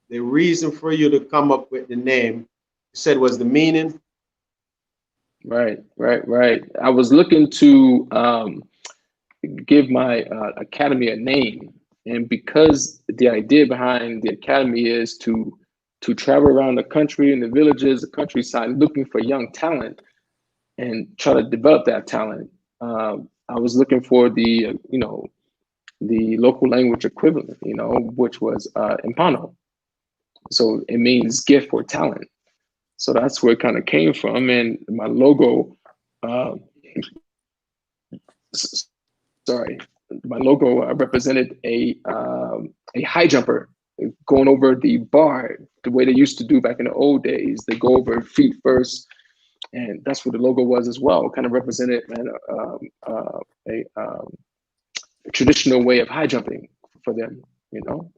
the reason for you to come up with the name, you said was the meaning? Right. I was looking to give my academy a name. And because the idea behind the academy is to travel around the country and the villages, the countryside, looking for young talent and try to develop that talent. I was looking for the, you know, the local language equivalent, you know, which was Impano. So it means gift or talent. So that's where it kind of came from. And my logo, my logo represented a high jumper going over the bar, the way they used to do back in the old days. They go over feet first, and that's what the logo was as well. It kind of represented, man, a traditional way of high jumping for them, you know.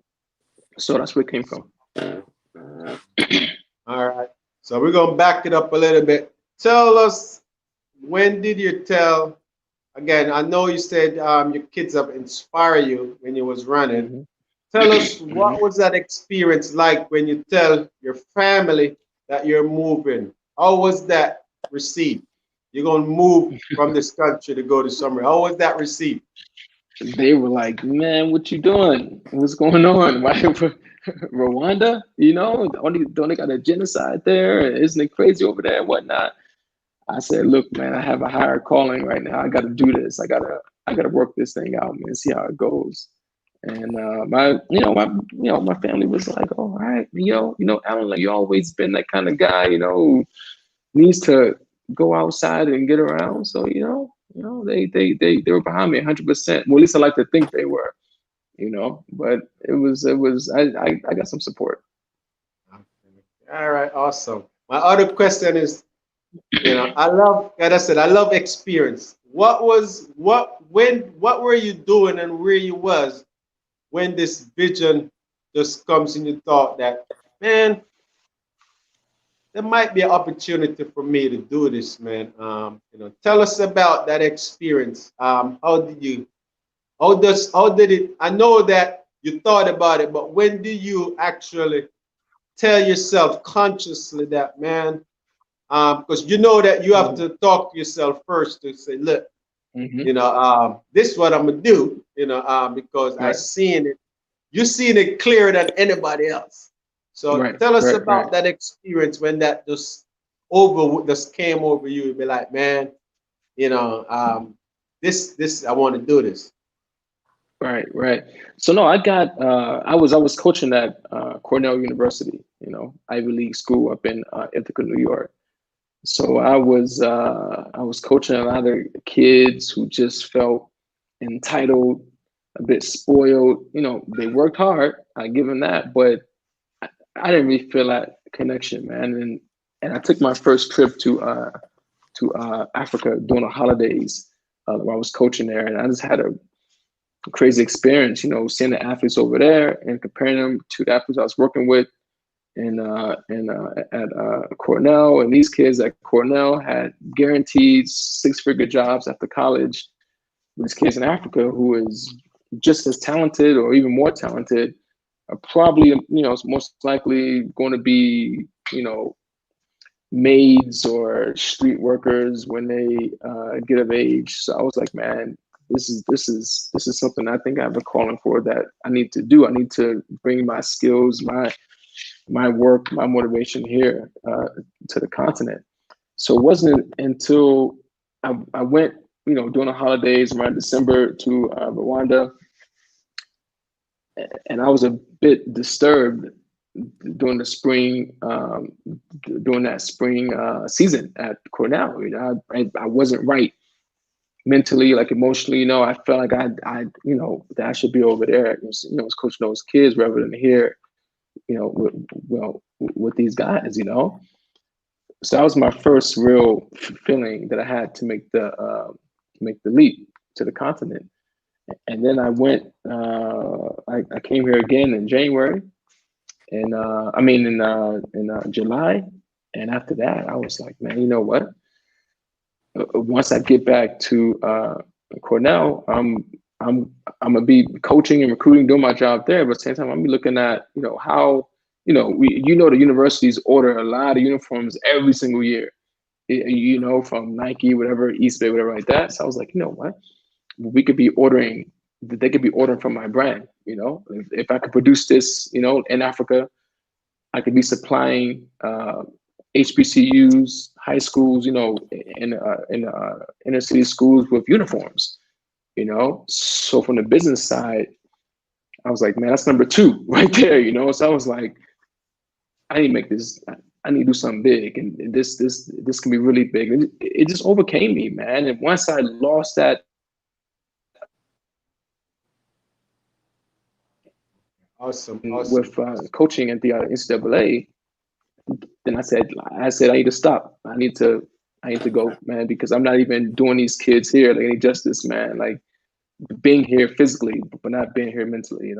So that's where it came from. All right. So we're going to back it up a little bit. Tell us, when did you tell, again, I know you said your kids have inspired you when you was running. Tell us, what was that experience like when you tell your family that you're moving? How was that received? You're going to move from this country to go to somewhere. How was that received? They were like, man, what you doing? What's going on? Why Rwanda? You know, don't they got a genocide there? Isn't it crazy over there and whatnot? I said, look, man, I have a higher calling right now. I got to do this. I gotta work this thing out, man, see how it goes. And my family was like, all right, Alan, like, you always been that kind of guy, you know, who needs to go outside and get around. So, they were behind me 100%. Well, at least I like to think they were, you know, but I got some support. All right, awesome. My other question is, you know, like I said, I love experience. What were you doing and where you was when this vision just comes in your thought that, man, there might be an opportunity for me to do this, man. Tell us about that experience. How did it, I know that you thought about it, but when did you actually tell yourself consciously that, man, because you know that you have to talk to yourself first to say, look, this is what I'm gonna do, because I seen it. You seen it clearer than anybody else. So tell us about that experience when that just came over you. You'd be like, man, this I want to do this. Right. So no, I was coaching at Cornell University, Ivy League school up in Ithaca, New York. So I was coaching a lot of kids who just felt entitled, a bit spoiled. They worked hard, I give them that, but I didn't really feel that connection, man. And I took my first trip to Africa during the holidays where I was coaching there, and I just had a crazy experience, seeing the athletes over there and comparing them to the athletes I was working with at Cornell. And these kids at Cornell had guaranteed 6-figure jobs after college. These kids in Africa who is just as talented or even more talented are probably, most likely going to be, maids or street workers when they get of age. So I was like, man, this is something I think I have a calling for that I need to do. I need to bring my skills, my work, my motivation here to the continent. So it wasn't until I went, during the holidays around December to Rwanda, and I was a bit disturbed during the spring, during that spring season at Cornell. I wasn't right mentally, like emotionally. I felt like I that I should be over there, was coaching those kids rather than here, with these guys, So that was my first real feeling that I had to make the leap to the continent. And then I went. I came here again in January, and in July. And after that, I was like, man, you know what? Once I get back to Cornell, I'm gonna be coaching and recruiting, doing my job there. But at the same time, I'm be looking at how the universities order a lot of uniforms every single year. From Nike, whatever, Eastbay, whatever like that. So I was like, you know what? They could be ordering from my brand. If I could produce this, in Africa, I could be supplying HBCUs, high schools, in inner city schools with uniforms. So from the business side, I was like, man, that's number 2 right there. So I was like, I need to make this. I need to do something big, and this can be really big. And it just overcame me, man. And once I lost that. Awesome. With coaching at the NCAA, then I said I need to stop. I need to go, man, because I'm not even doing these kids here like any justice, man. Like being here physically, but not being here mentally,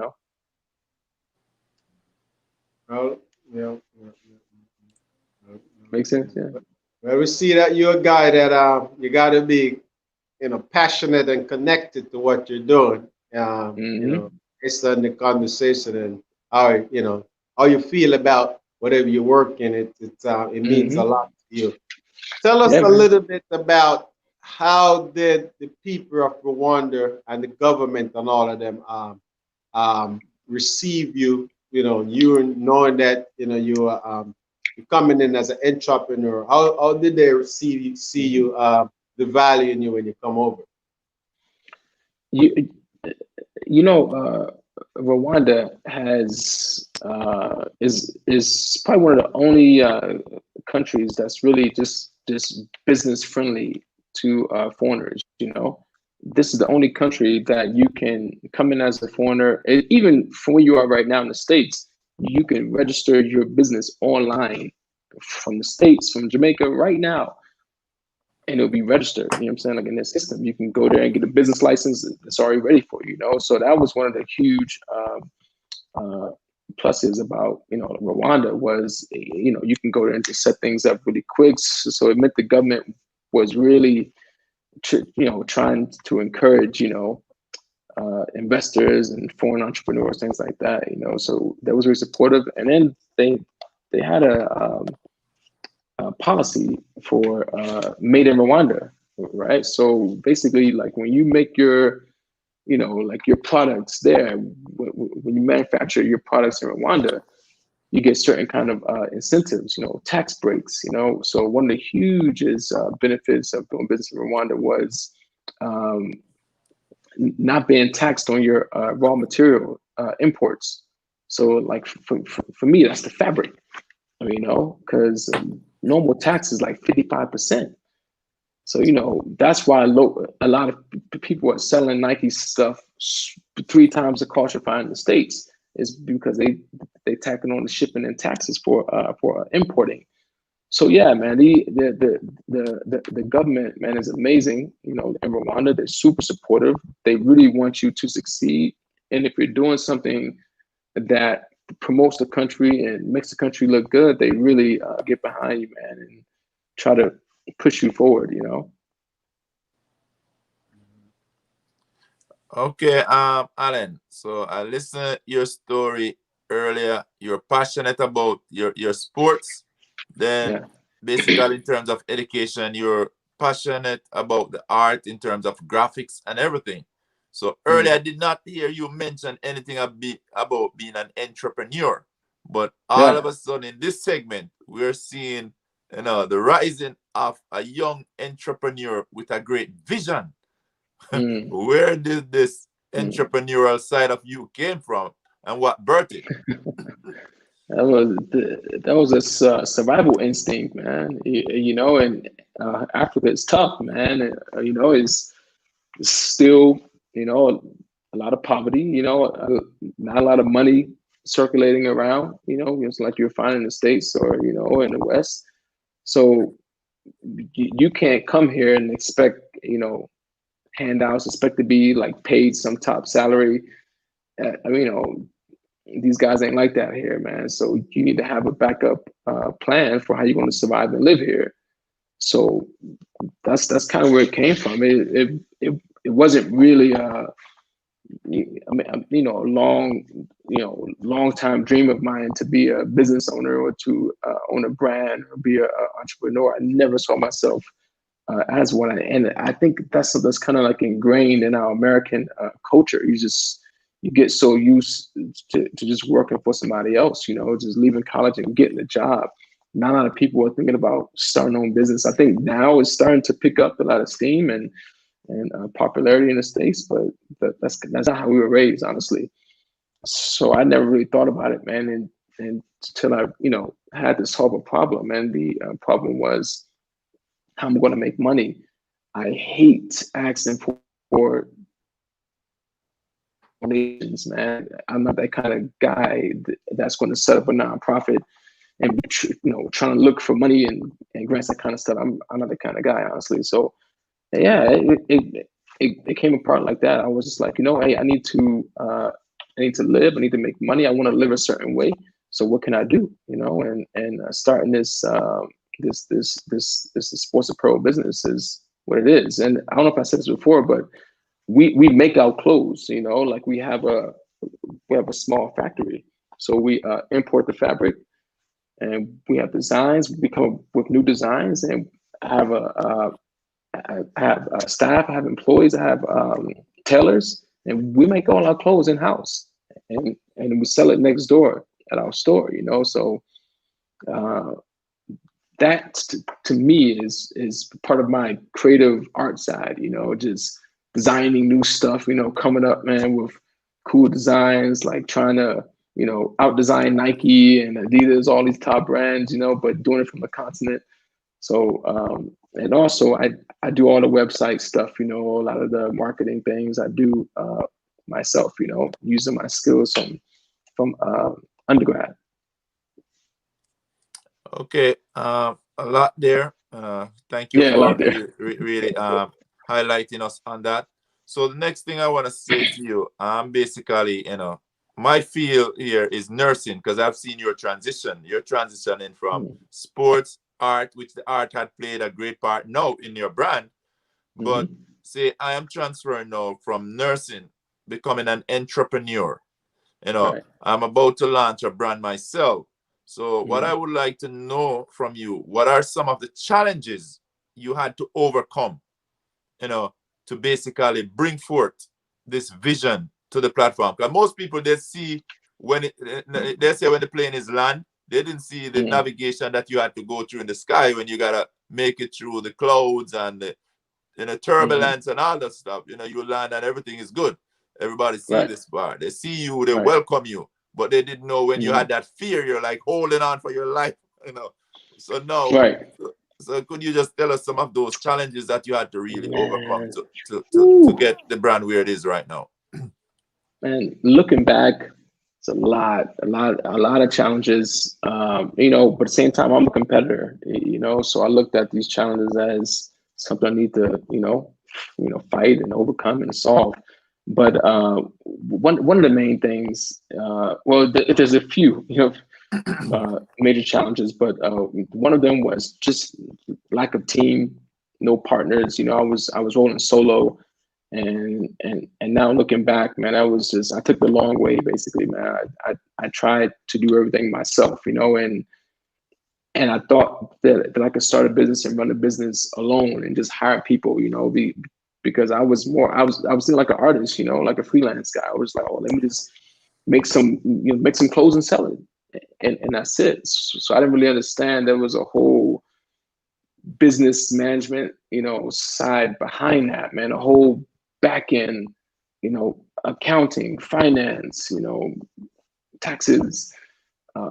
Well, yeah. Makes sense, yeah. Well, we see that you're a guy that you got to be, passionate and connected to what you're doing. Based on the conversation and how you feel about whatever you're working, it means a lot to you. Tell us a little bit about how did the people of Rwanda and the government and all of them receive you? You knowing that you're coming in as an entrepreneur. How did they see you the value in you when you come over? Rwanda is probably one of the only countries that's really just business friendly to foreigners. This is the only country that you can come in as a foreigner, and even from where you are right now in the States, you can register your business online from the States, from Jamaica right now. And it'll be registered, you know what I'm saying? Like in the system, you can go there and get a business license. It's already ready for you, So that was one of the huge pluses about, Rwanda was, you can go there and just set things up really quick. So it meant the government was really, trying to encourage, investors and foreign entrepreneurs, things like that, So that was very supportive. And then they had a policy for made in Rwanda, right? So basically, like when you make your, like your products there, when you manufacture your products in Rwanda, you get certain kind of incentives, tax breaks, So one of the hugest benefits of doing business in Rwanda was not being taxed on your raw material imports. So like for me, that's the fabric, because normal tax is like 55%. So, that's why a lot of people are selling Nike stuff 3 times the cost you find in the States, is because they tacking on the shipping and taxes for importing. So yeah, man, the government, man, is amazing. In Rwanda, they're super supportive. They really want you to succeed. And if you're doing something that promotes the country and makes the country look good, they really get behind you, man, and try to push you forward, Okay, Alan. So I listened to your story earlier. You're passionate about your sports. Then Yeah. basically in terms of education, you're passionate about the art in terms of graphics and everything. So earlier I did not hear you mention anything about being an entrepreneur. But all Yeah. of a sudden in this segment, we're seeing the rising of a young entrepreneur with a great vision. Where did this entrepreneurial side of you came from, and what birthed it? That was a survival instinct, man. And Africa is tough, man. And, it's still, a lot of poverty. Not a lot of money circulating around. It's like you're finding in the States or in the West. So you can't come here and expect handouts, expect to be like paid some top salary. These guys ain't like that here, man. So you need to have a backup plan for how you're going to survive and live here. So that's kind of where it came from. It wasn't really a long time dream of mine to be a business owner or to own a brand or be an entrepreneur. I never saw myself as one, and I think that's kind of like ingrained in our American culture. You get so used to just working for somebody else, just leaving college and getting a job. Not a lot of people are thinking about starting their own business. I think now it's starting to pick up a lot of steam and popularity in the States, but that's not how we were raised, honestly. So I never really thought about it, man, and until I had to solve a problem, and the problem was how I'm going to make money. I hate asking for donations, man. I'm not that kind of guy that's going to set up a nonprofit and trying to look for money and grants, that kind of stuff. I'm not the kind of guy, honestly. So yeah, it came apart like that. I was just like, hey, I need to live. I need to make money. I want to live a certain way. So what can I do? And starting this sports apparel business is what it is. And I don't know if I said this before, but we make our clothes. Like we have a small factory, so we import the fabric, and we have designs. We come up with new designs, and have I have staff, I have employees, I have tailors, and we make all our clothes in house, and we sell it next door at our store. So that to me is part of my creative art side. Just designing new stuff. Coming up, man, with cool designs, like trying to out design Nike and Adidas, all these top brands. But doing it from the continent. So and also I do all the website stuff, a lot of the marketing things I do myself, using my skills from undergrad. Okay, a lot there. Thank you for really highlighting us on that. So the next thing I want to say to you, basically, my field here is nursing, because I've seen your transition. You're transitioning from sports, art, which the art had played a great part now in your brand. But say I am transferring now from nursing, becoming an entrepreneur. Right. I'm about to launch a brand myself. So what I would like to know from you, what are some of the challenges you had to overcome, to basically bring forth this vision to the platform? Because most people, they see when they say when the plane is land, they didn't see the navigation that you had to go through in the sky when you gotta make it through the clouds and the turbulence and all that stuff. You land and everything is good. Everybody see this part. They see you, they welcome you, but they didn't know when you had that fear. You're like holding on for your life. So now. So could you just tell us some of those challenges that you had to really overcome to get the brand where it is right now? Man, looking back, it's a lot of challenges. But at the same time, I'm a competitor. So I looked at these challenges as something I need to, fight and overcome and solve. But one of the main things, there's a few, major challenges, but one of them was just lack of team, no partners. I was rolling solo, and now looking back, man, I took the long way, basically, man. I tried to do everything myself, and I thought that I could start a business and run a business alone and just hire people, because I was thinking like an artist, like a freelance guy. I was like, oh, let me just make some clothes and sell it. And that's it. So I didn't really understand there was a whole business management, side behind that, man. A whole back end, accounting, finance, taxes,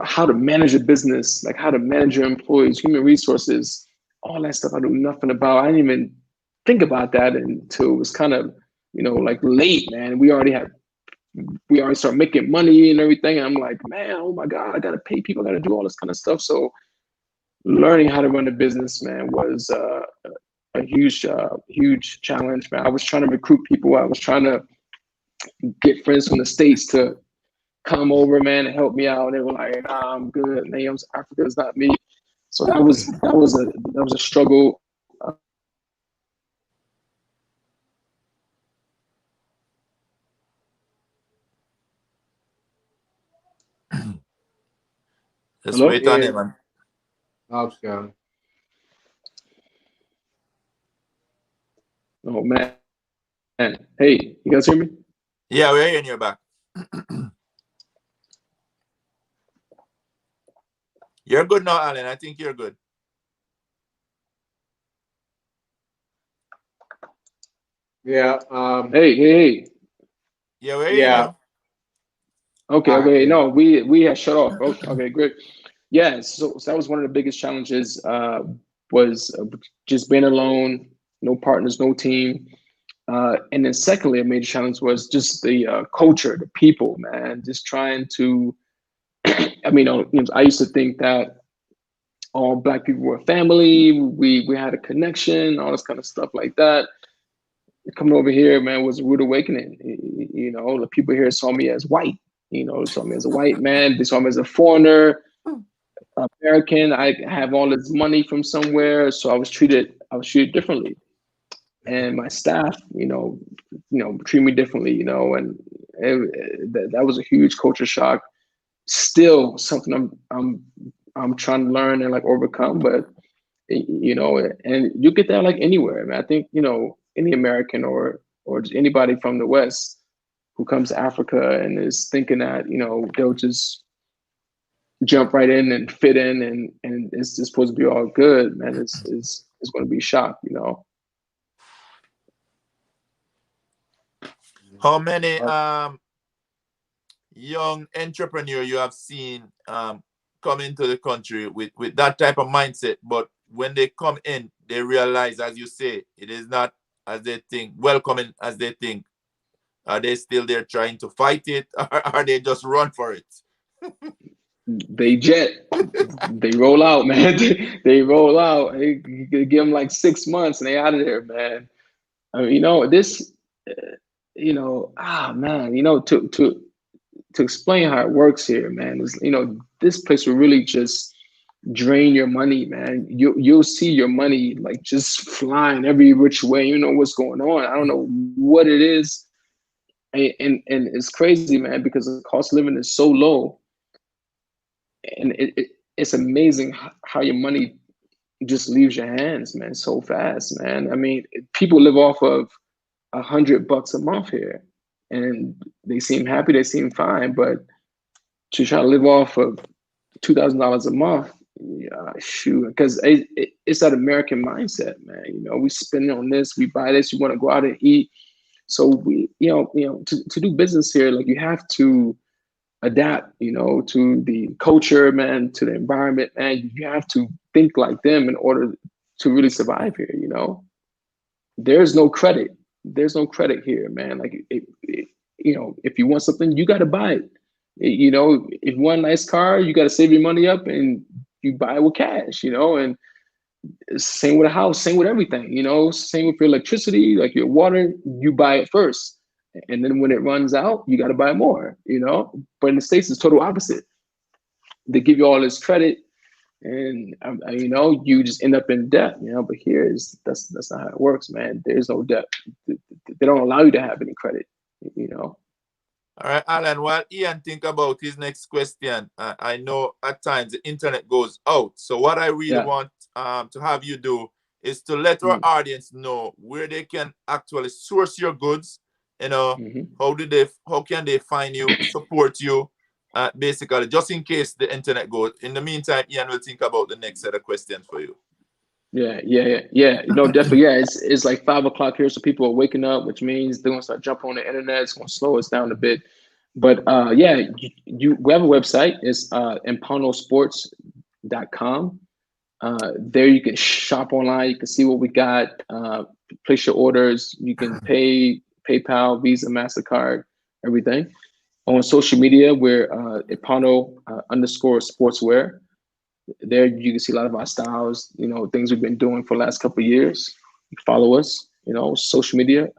how to manage a business, like how to manage your employees, human resources, all that stuff I knew nothing about. I didn't even think about that until it was kind of, like late, man. We already started making money and everything. And I'm like, man, oh my God, I got to pay people, I got to do all this kind of stuff. So learning how to run a business, man, was a huge challenge, man. I was trying to recruit people. I was trying to get friends from the States to come over, man, and help me out. They were like, nah, I'm good. Man, Africa is not me. So that was a struggle. Just wait on him, man. Okay. Oh man. Hey, you guys hear me? Yeah, we're hearing you back. You're good now, Alan. I think you're good. Yeah. Hey. Yeah, we're here now. Okay. No, we had shut off. Okay, great. Yeah, so that was one of the biggest challenges, was just being alone, no partners, no team. And then secondly, a major challenge was just the culture, the people, man. Just trying to, I used to think that all Black people were family. We had a connection, all this kind of stuff like that. Coming over here, man, was a rude awakening. The people here saw me as white. They saw me as a white man. They saw me as a foreigner, American. I have all this money from somewhere, so I was treated differently. And my staff, treat me differently, and that was a huge culture shock. Still something I'm trying to learn and like overcome, but and you get that like anywhere. I mean, I think any American or just anybody from the West who comes to Africa and is thinking that they'll just jump right in and fit in and it's just supposed to be all good, man. It's going to be shocked, How many young entrepreneur you have seen come into the country with that type of mindset, but when they come in, they realize, as you say, it is not as they think, welcoming as they think? Are they still there trying to fight it, or are they just run for it? They roll out, man. They roll out. They give them like 6 months and they out of there, man. I mean, this, man, to explain how it works here, man, is, this place will really just drain your money, man. You'll see your money like just flying every which way. You know what's going on. I don't know what it is. And it's crazy, man, because the cost of living is so low. And it's amazing how your money just leaves your hands, man, so fast, man. I mean, people live off of $100 a month here, and they seem happy, they seem fine, but to try to live off of $2,000 a month, yeah, shoot, because it's that American mindset, man. You know, we spend on this, we buy this, you want to go out and eat. So we, to do business here, like you have to adapt, to the culture, man, to the environment, man. You have to think like them in order to really survive here. There's no credit. There's no credit here, man. Like, if you want something, you got to buy it. If you want a nice car, you got to save your money up and you buy it with cash, and same with a house, same with everything, same with your electricity, like your water, you buy it first. And then when it runs out, you got to buy more, but in the States, it's total opposite. They give you all this credit and, you just end up in debt, but here that's not how it works, man. There's no debt. They don't allow you to have any credit, All right, Alan, while Ian think about his next question, I know at times the internet goes out. So what I really want to have you do is to let our audience know where they can actually source your goods. How can they find you, support you, basically, just in case the internet goes. In the meantime, Ian will think about the next set of questions for you. Yeah. No, definitely. Yeah, it's like 5 o'clock here, so people are waking up, which means they're gonna start jumping on the internet. It's gonna slow us down a bit, but we have a website. It's impanosports.com. There you can shop online. You can see what we got. Place your orders. You can pay PayPal, Visa, MasterCard, everything. On social media, we're Impano_sportswear. There you can see a lot of our styles, things we've been doing for the last couple of years. You can follow us, social media.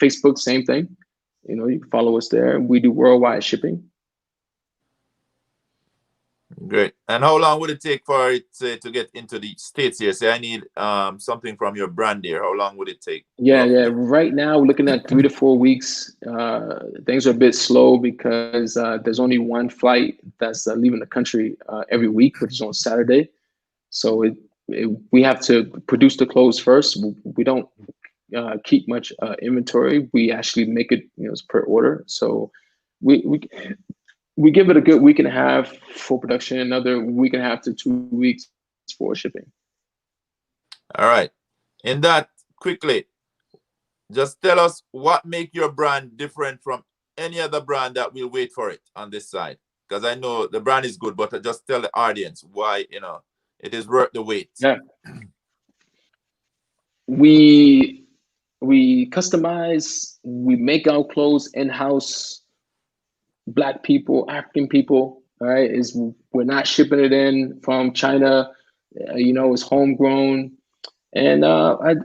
Facebook, same thing. You can follow us there. We do worldwide shipping. Great. And how long would it take for it to get into the States here? Say I need something from your brand here. How long would it take? Yeah. Right now, we're looking at 3 to 4 weeks. Things are a bit slow because there's only one flight that's leaving the country every week, which is on Saturday. So we have to produce the clothes first. We don't keep much inventory. We actually make it, it's per order. So we give it a good week and a half for production, another week and a half to 2 weeks for shipping. All right. In that, quickly, just tell us what make your brand different from any other brand that will wait for it on this side. Because I know the brand is good, but just tell the audience why, it is worth the wait. Yeah. We customize, we make our clothes in-house. Black people, African people, all right, we're not shipping it in from China, it's homegrown. And I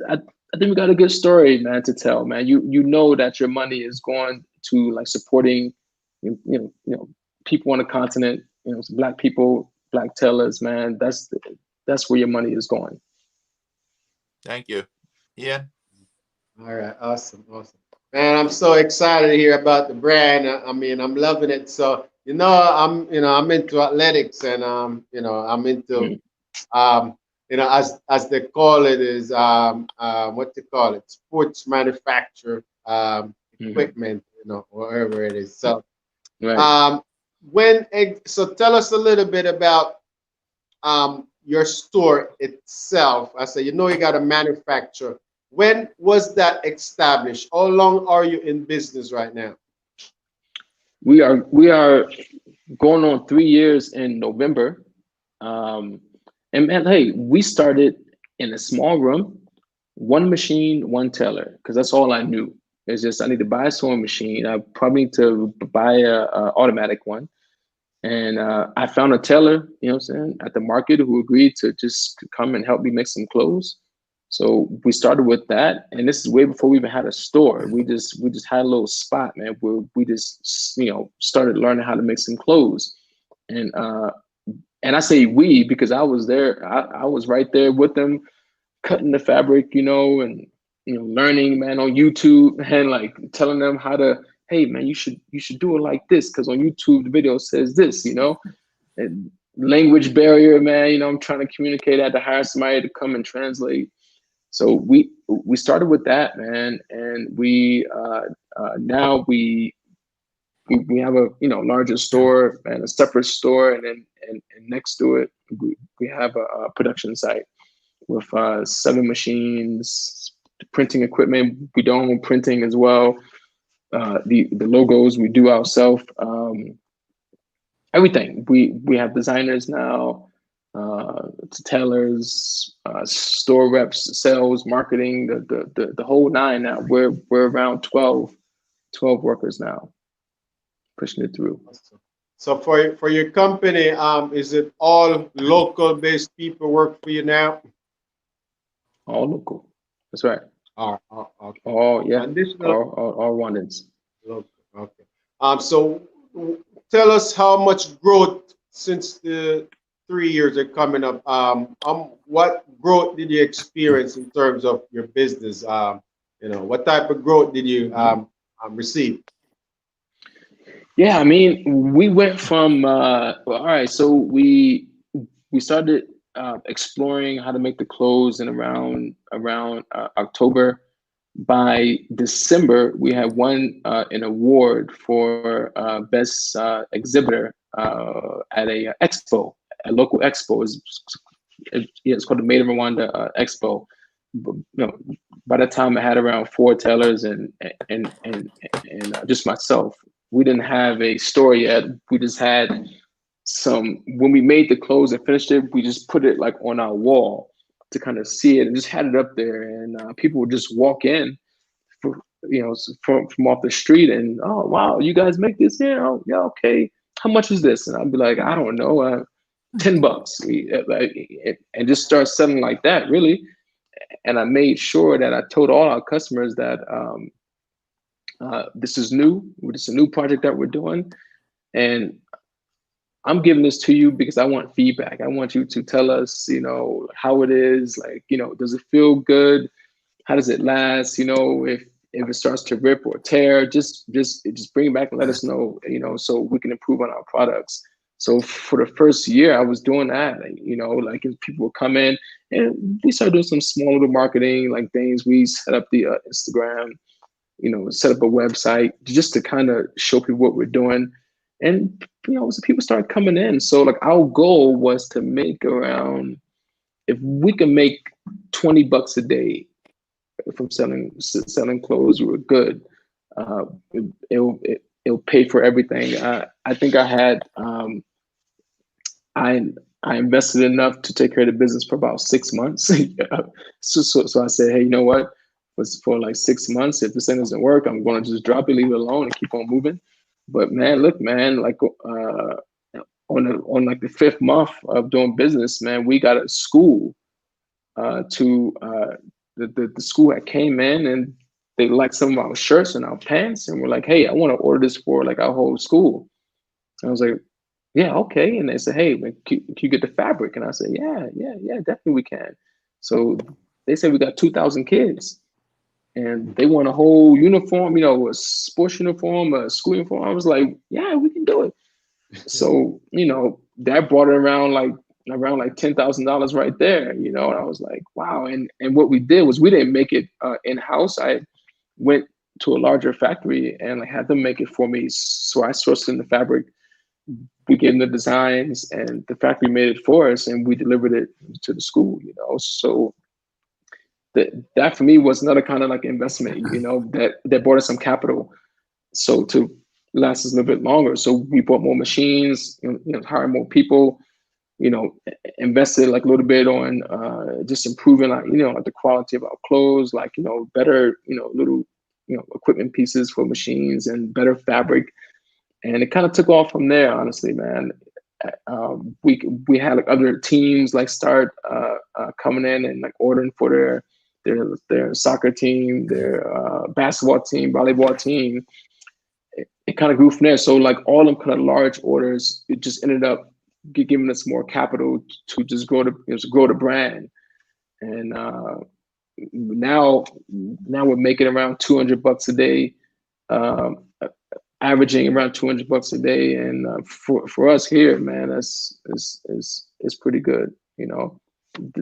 think we got a good story, man, to tell, man. You know that your money is going to like supporting, people on the continent, Black people, Black tailors, man. That's where your money is going. Thank you. Ian? All right, awesome. Man, I'm so excited to hear about the brand. I mean, I'm loving it. So, I'm into athletics, and I'm into as they call it is what they call it, sports manufacture equipment, wherever it is. So, right. So tell us a little bit about your store itself. I said, you got a manufacturer. When was that established? How long are you in business right now? We are going on 3 years in November. And man, hey, we started in a small room, one machine, one tailor, because that's all I knew. It's just I need to buy a sewing machine. I probably need to buy a automatic one. And I found a tailor, at the market who agreed to just come and help me make some clothes. So we started with that, and this is way before we even had a store. We just had a little spot, man, where we just started learning how to make some clothes. And I say we because I was there. I was right there with them, cutting the fabric, and learning, man, on YouTube, and like telling them how to. Hey, man, you should do it like this because on YouTube the video says this, and language barrier, man. You know, I'm trying to communicate. I had to hire somebody to come and translate. So we started with that, man, and we now we have a larger store and a separate store, and then and next to it we have a production site with 7 machines, printing equipment. We do own printing as well. The logos we do ourselves. Everything. We have designers now, tailors, store reps, sales, marketing, the whole nine. Now we're around 12 workers now, pushing it through. So for your company, is it all local based people work for you now? All local. That's right. Okay. All Additional, all Rwandans. local. Okay. So tell us how much growth since the 3 years are coming up. What growth did you experience in terms of your business? What type of growth did you receive? Yeah, I mean, we went from all right. So we started exploring how to make the clothes in around October. By December, we had won an award for best exhibitor at a expo, a local expo. It's called the Made in Rwanda Expo. By the time I had around 4 tailors and just myself, we didn't have a store yet. We just had when we made the clothes and finished it, we just put it like on our wall to kind of see it and just had it up there, and people would just walk in from off the street and, oh wow, you guys make this here? Oh yeah, okay, how much is this? And I'd be like, I don't know, $10, and just start selling like that, really. And I made sure that I told all our customers that this is new, it's a new project that we're doing, and I'm giving this to you because I want feedback. I want you to tell us, how it is. Like, does it feel good? How does it last? If it starts to rip or tear, just bring it back and let us know, so we can improve on our products. So for the first year, I was doing that. Like if people would come in, and we started doing some small little marketing, like things. We set up the Instagram, set up a website just to kind of show people what we're doing. And, so people started coming in. So like our goal was to make around, if we can make $20 a day from selling clothes, we're good. It'll pay for everything. I think I had, I invested enough to take care of the business for about 6 months. So I said, hey, you know what? For like 6 months, if this thing doesn't work, I'm going to just drop it, leave it alone, and keep on moving. But man, look, man, like on like the 5th month of doing business, man, we got a school to the school that came in, and they liked some of our shirts and our pants, and we're like, hey, I want to order this for like our whole school. And I was like, yeah, okay. And they said, hey, man, can you get the fabric? And I said, yeah, definitely we can. So they said we got 2,000 kids. And they want a whole uniform, a sports uniform, a school uniform. I was like, yeah, we can do it. So, that brought it around like $10,000 right there, and I was like, wow. And what we did was we didn't make it in-house. I went to a larger factory and I had them make it for me. So I sourced in the fabric, we gave them the designs, and the factory made it for us, and we delivered it to the school, So that for me was another kind of like investment, that brought us some capital, so to last us a little bit longer. So we bought more machines, hired more people, invested like a little bit on just improving like like the quality of our clothes, like better little equipment pieces for machines and better fabric, and it kind of took off from there. Honestly, man, we had like other teams like start coming in and like ordering for their soccer team, their basketball team, volleyball team. It kind of grew from there. So like all them kind of large orders, it just ended up giving us more capital to just grow the brand. And now we're making around $200 a day. averaging around $200 a day, and for us here, man, that's is pretty good. You know,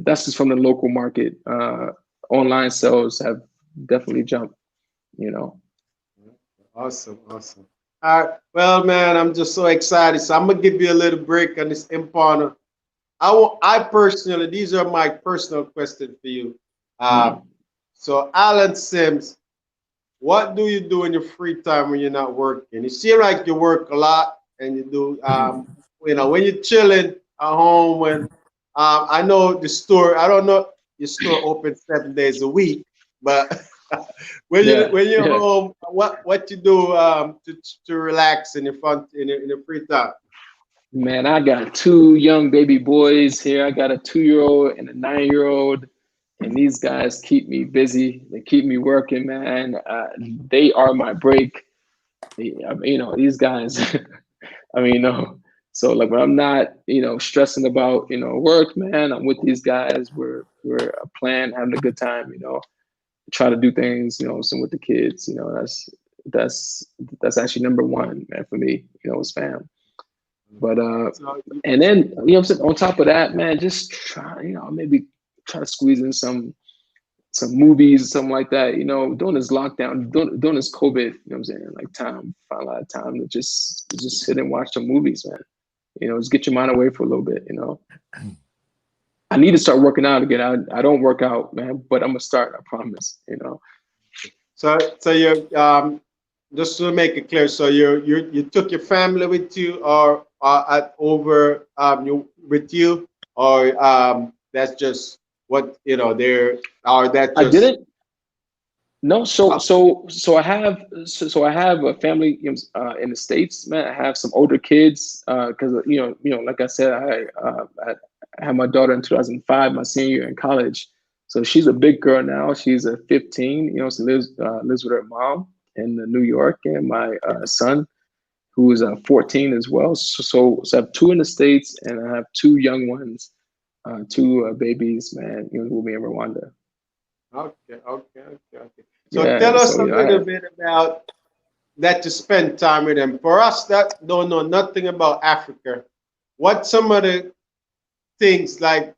that's just from the local market. Online sales have definitely jumped. You know. Awesome, awesome. All right, well, man, I'm just so excited. So I'm gonna give you a little break on this Impano. I personally, these are my personal questions for you. So Alan Sims, what do you do in your free time when you're not working? You seem like you work a lot, and you do, you know, when you're chilling at home. When I know the store, I don't know your store open 7 days a week, but when you're home, what you do to relax in your fun in your free time? Man, I got two young baby boys here. I got a 2-year-old and a 9-year-old, and these guys keep me busy. They keep me working, man. They are my break. You know, these guys. I mean, you know, so like when I'm not, you know, stressing about, you know, work, man, I'm with these guys. We're playing, having a good time. You know, try to do things, you know, some with the kids. You know, that's actually number one, man, for me. You know, it's fam. But and then, you know what I'm saying, on top of that, man, just try, you know, maybe try to squeeze in some movies, something like that. You know, during this lockdown, during this COVID, you know what I'm saying, like find a lot of time to just sit and watch some movies, man. You know, just get your mind away for a little bit, you know. I need to start working out again. I don't work out, man, but I'm gonna start, I promise, you know. So you're just to make it clear, so you took your family with you, or with you, or that's just what you know there, or that just I didn't. No, so I have a family in the States, man. I have some older kids because you know, like I said, I had my daughter in 2005, my senior year in college. So she's a big girl now. She's a 15. You know, she lives with her mom in New York, and my son, who is 14 as well. So I have two in the States, and I have two young ones, two babies, man. You know, who will be in Rwanda. Okay. So tell us a little bit about that, to spend time with them. For us that don't know nothing about Africa, what some of the things, like,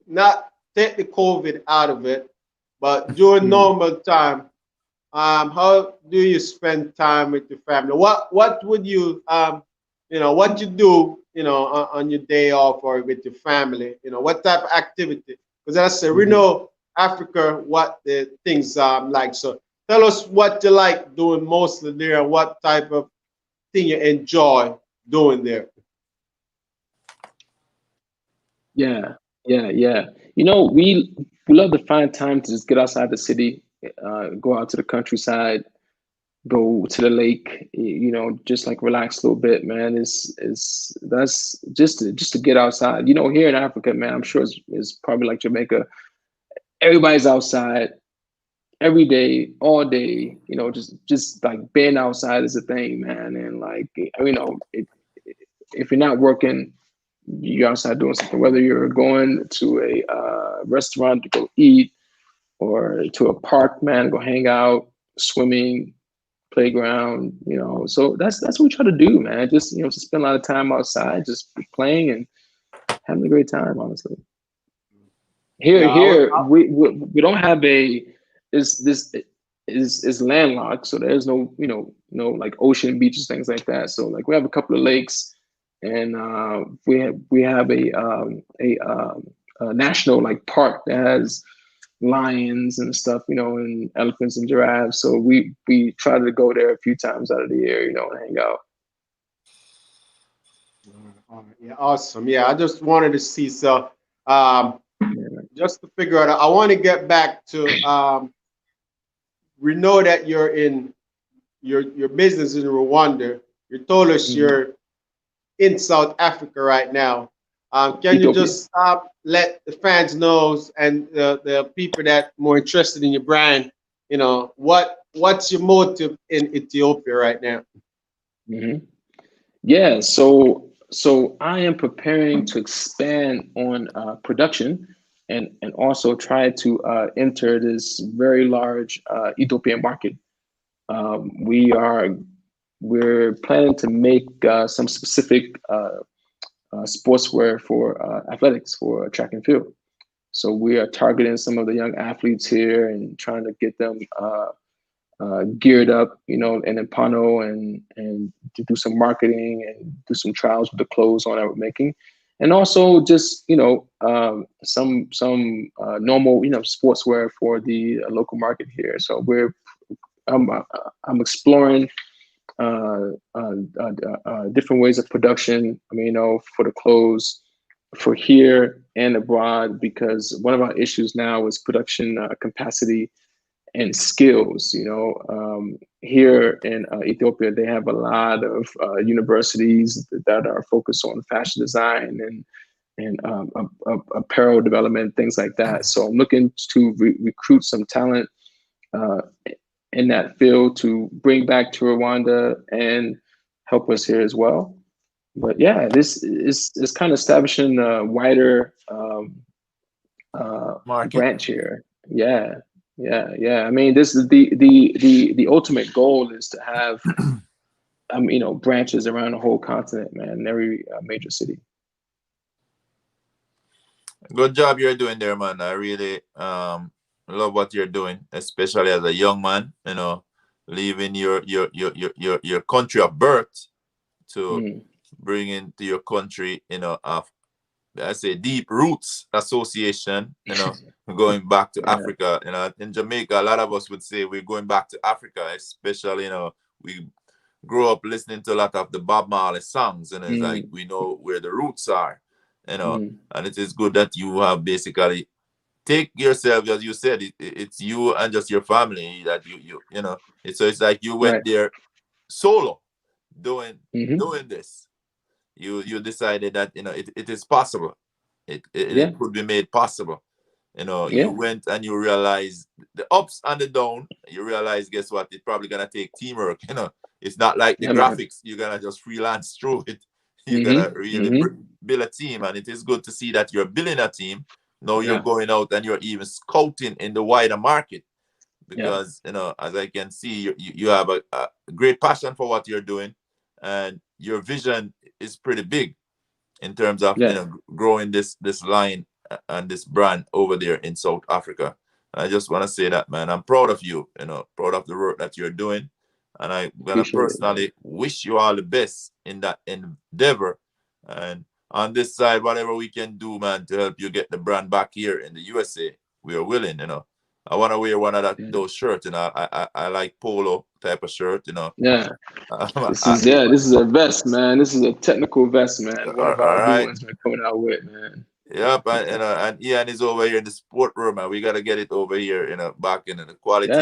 not take the COVID out of it, but during normal time, how do you spend time with your family? What would you you know, what you do, you know, on your day off or with your family? You know, what type of activity? Because as I said, we know Africa, what the things like. So tell us what you like doing mostly there, and what type of thing you enjoy doing there. Yeah. You know, we love to find time to just get outside the city, go out to the countryside, go to the lake, you know, just like relax a little bit, man. That's just to get outside. You know, here in Africa, man, I'm sure it's probably like Jamaica. Everybody's outside every day, all day. You know, just like being outside is a thing, man. And like, you know, if you're not working, you're outside doing something. Whether you're going to a restaurant to go eat, or to a park, man, go hang out, swimming, playground, you know. So that's what we try to do, man. Just, you know, to spend a lot of time outside, just playing and having a great time, honestly. Here we don't have is landlocked, so there's no, you know, no like ocean, beaches, things like that. So like we have a couple of lakes, and we have a national like park that has lions and stuff, you know, and elephants and giraffes. So we try to go there a few times out of the year, you know, and hang out. Yeah, awesome. Yeah, I just wanted to see. So just to figure out, I want to get back to we know that you're in your business in Rwanda. You told us you're in South Africa right now. Can you just let the fans know, and the people that are more interested in your brand, you know, what's your motive in Ethiopia right now? Yeah, so I am preparing to expand on production, and also try to enter this very large Ethiopian market. we're planning to make some specific sportswear for athletics, for track and field. So we are targeting some of the young athletes here and trying to get them geared up, in Impano and to do some marketing and do some trials with the clothes on that we're making. And also just, some normal, sportswear for the local market here. So I'm exploring different ways of production. For the clothes for here and abroad, because one of our issues now is production capacity and skills. Here in Ethiopia, they have a lot of universities that are focused on fashion design and apparel development, things like that. So I'm looking to recruit some talent in that field to bring back to Rwanda and help us here as well. But yeah, this is kind of establishing a wider branch here. Yeah. This is the ultimate goal is to have branches around the whole continent, man, in every major city. Good job you're doing there, man. I really love what you're doing, especially as a young man, leaving your country of birth to bring into your country, I say deep roots association, going back to Africa. In Jamaica, a lot of us would say we're going back to Africa, especially, we grew up listening to a lot of the Bob Marley songs, and it's like we know where the roots are, and it is good that you have basically take yourself, as you said, it's you and just your family that it's like you went there solo doing this. You decided that it is possible. It could be made possible. You went and you realized the ups and the down. You realize, guess what? It's probably gonna take teamwork. It's not like the graphics. You're gonna just freelance through it. You're gonna really build a team, and it is good to see that you're building a team. Now you're going out and you're even scouting in the wider market, because as I can see, you have a great passion for what you're doing, and your vision is pretty big in terms of growing this line and this brand over there in South Africa. And I just want to say that, man, I'm proud of you, proud of the work that you're doing, and I'm gonna personally wish you all the best in that endeavor. And on this side, whatever we can do, man, to help you get the brand back here in the USA, we are willing. I want to wear one of those shirts, I like polo type of shirt, This is a vest, man. This is a technical vest, man. One of our new ones we're coming out with, man. Yep, and Ian is over here in the sport room, and we got to get it over here, back in the quality,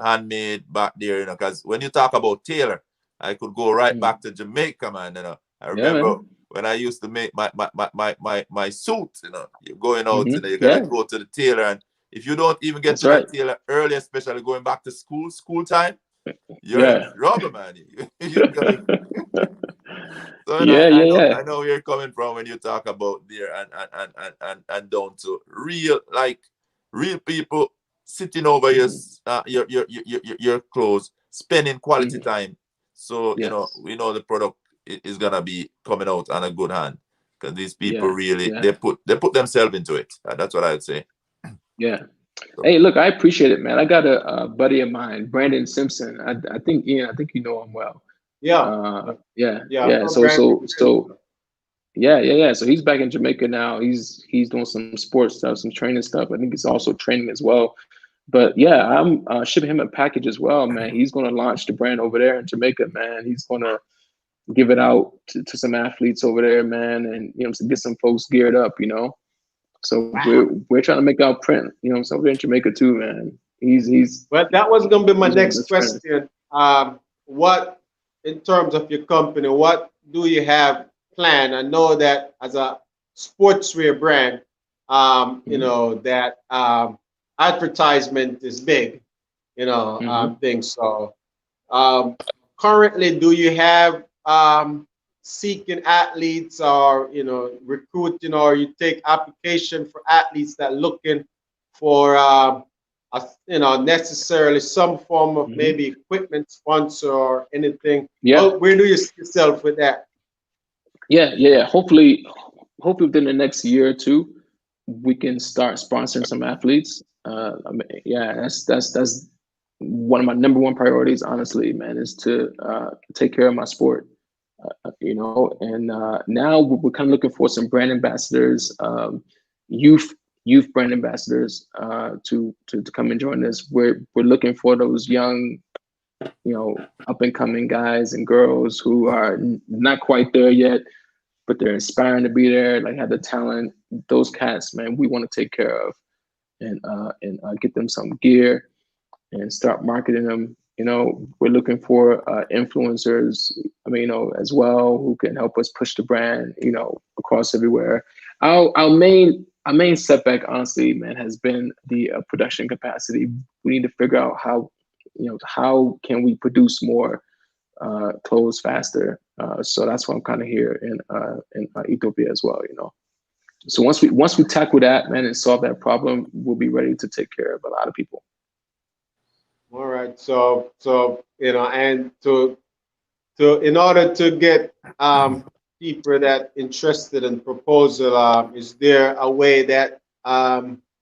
handmade back there, because when you talk about tailor, I could go right back to Jamaica, man. I remember when I used to make my suit, you're going out, you gotta go to the tailor, and if you don't even get to that tailor early, especially going back to school time, you're in trouble, man. So I know where you're coming from when you talk about there and down to real people sitting over your clothes, spending quality time. So we know the product is gonna be coming out on a good hand, because these people really they put themselves into it. That's what I would say. Yeah. Hey, look, I appreciate it, man. I got a buddy of mine, Brandon Simpson. I think Ian, I think you know him well. So he's back in Jamaica now. He's doing some sports stuff, some training stuff. I think he's also training as well. But yeah, I'm shipping him a package as well, man. He's going to launch the brand over there in Jamaica, man. He's going to give it out to some athletes over there, man, and to get some folks geared up, So we're trying to make our print, so over there in Jamaica too, man. He's well, that was going to be my next question. What, in terms of your company, what do you have planned? I know that as a sportswear brand, that advertisement is big, thing. So currently, do you have seeking athletes or, recruiting, or you take application for athletes that looking for necessarily some form of maybe equipment sponsor or anything. Yeah. Where do you see yourself with that? Yeah. Hopefully within the next year or two, we can start sponsoring some athletes. That's one of my number one priorities, honestly, man, is to take care of my sport. And now we're kind of looking for some brand ambassadors, youth brand ambassadors, to come and join us. We're looking for those young, up and coming guys and girls who are not quite there yet, but they're inspiring to be there, like have the talent. Those cats, man, we want to take care of and get them some gear and start marketing them. We're looking for influencers, as well, who can help us push the brand, across everywhere. Our main setback, honestly, man, has been the production capacity. We need to figure out how can we produce more clothes faster. So that's why I'm kind of here in Ethiopia as well. So once we tackle that, man, and solve that problem, we'll be ready to take care of a lot of people. All right. So and to in order to get people that interested in proposal, is there a way that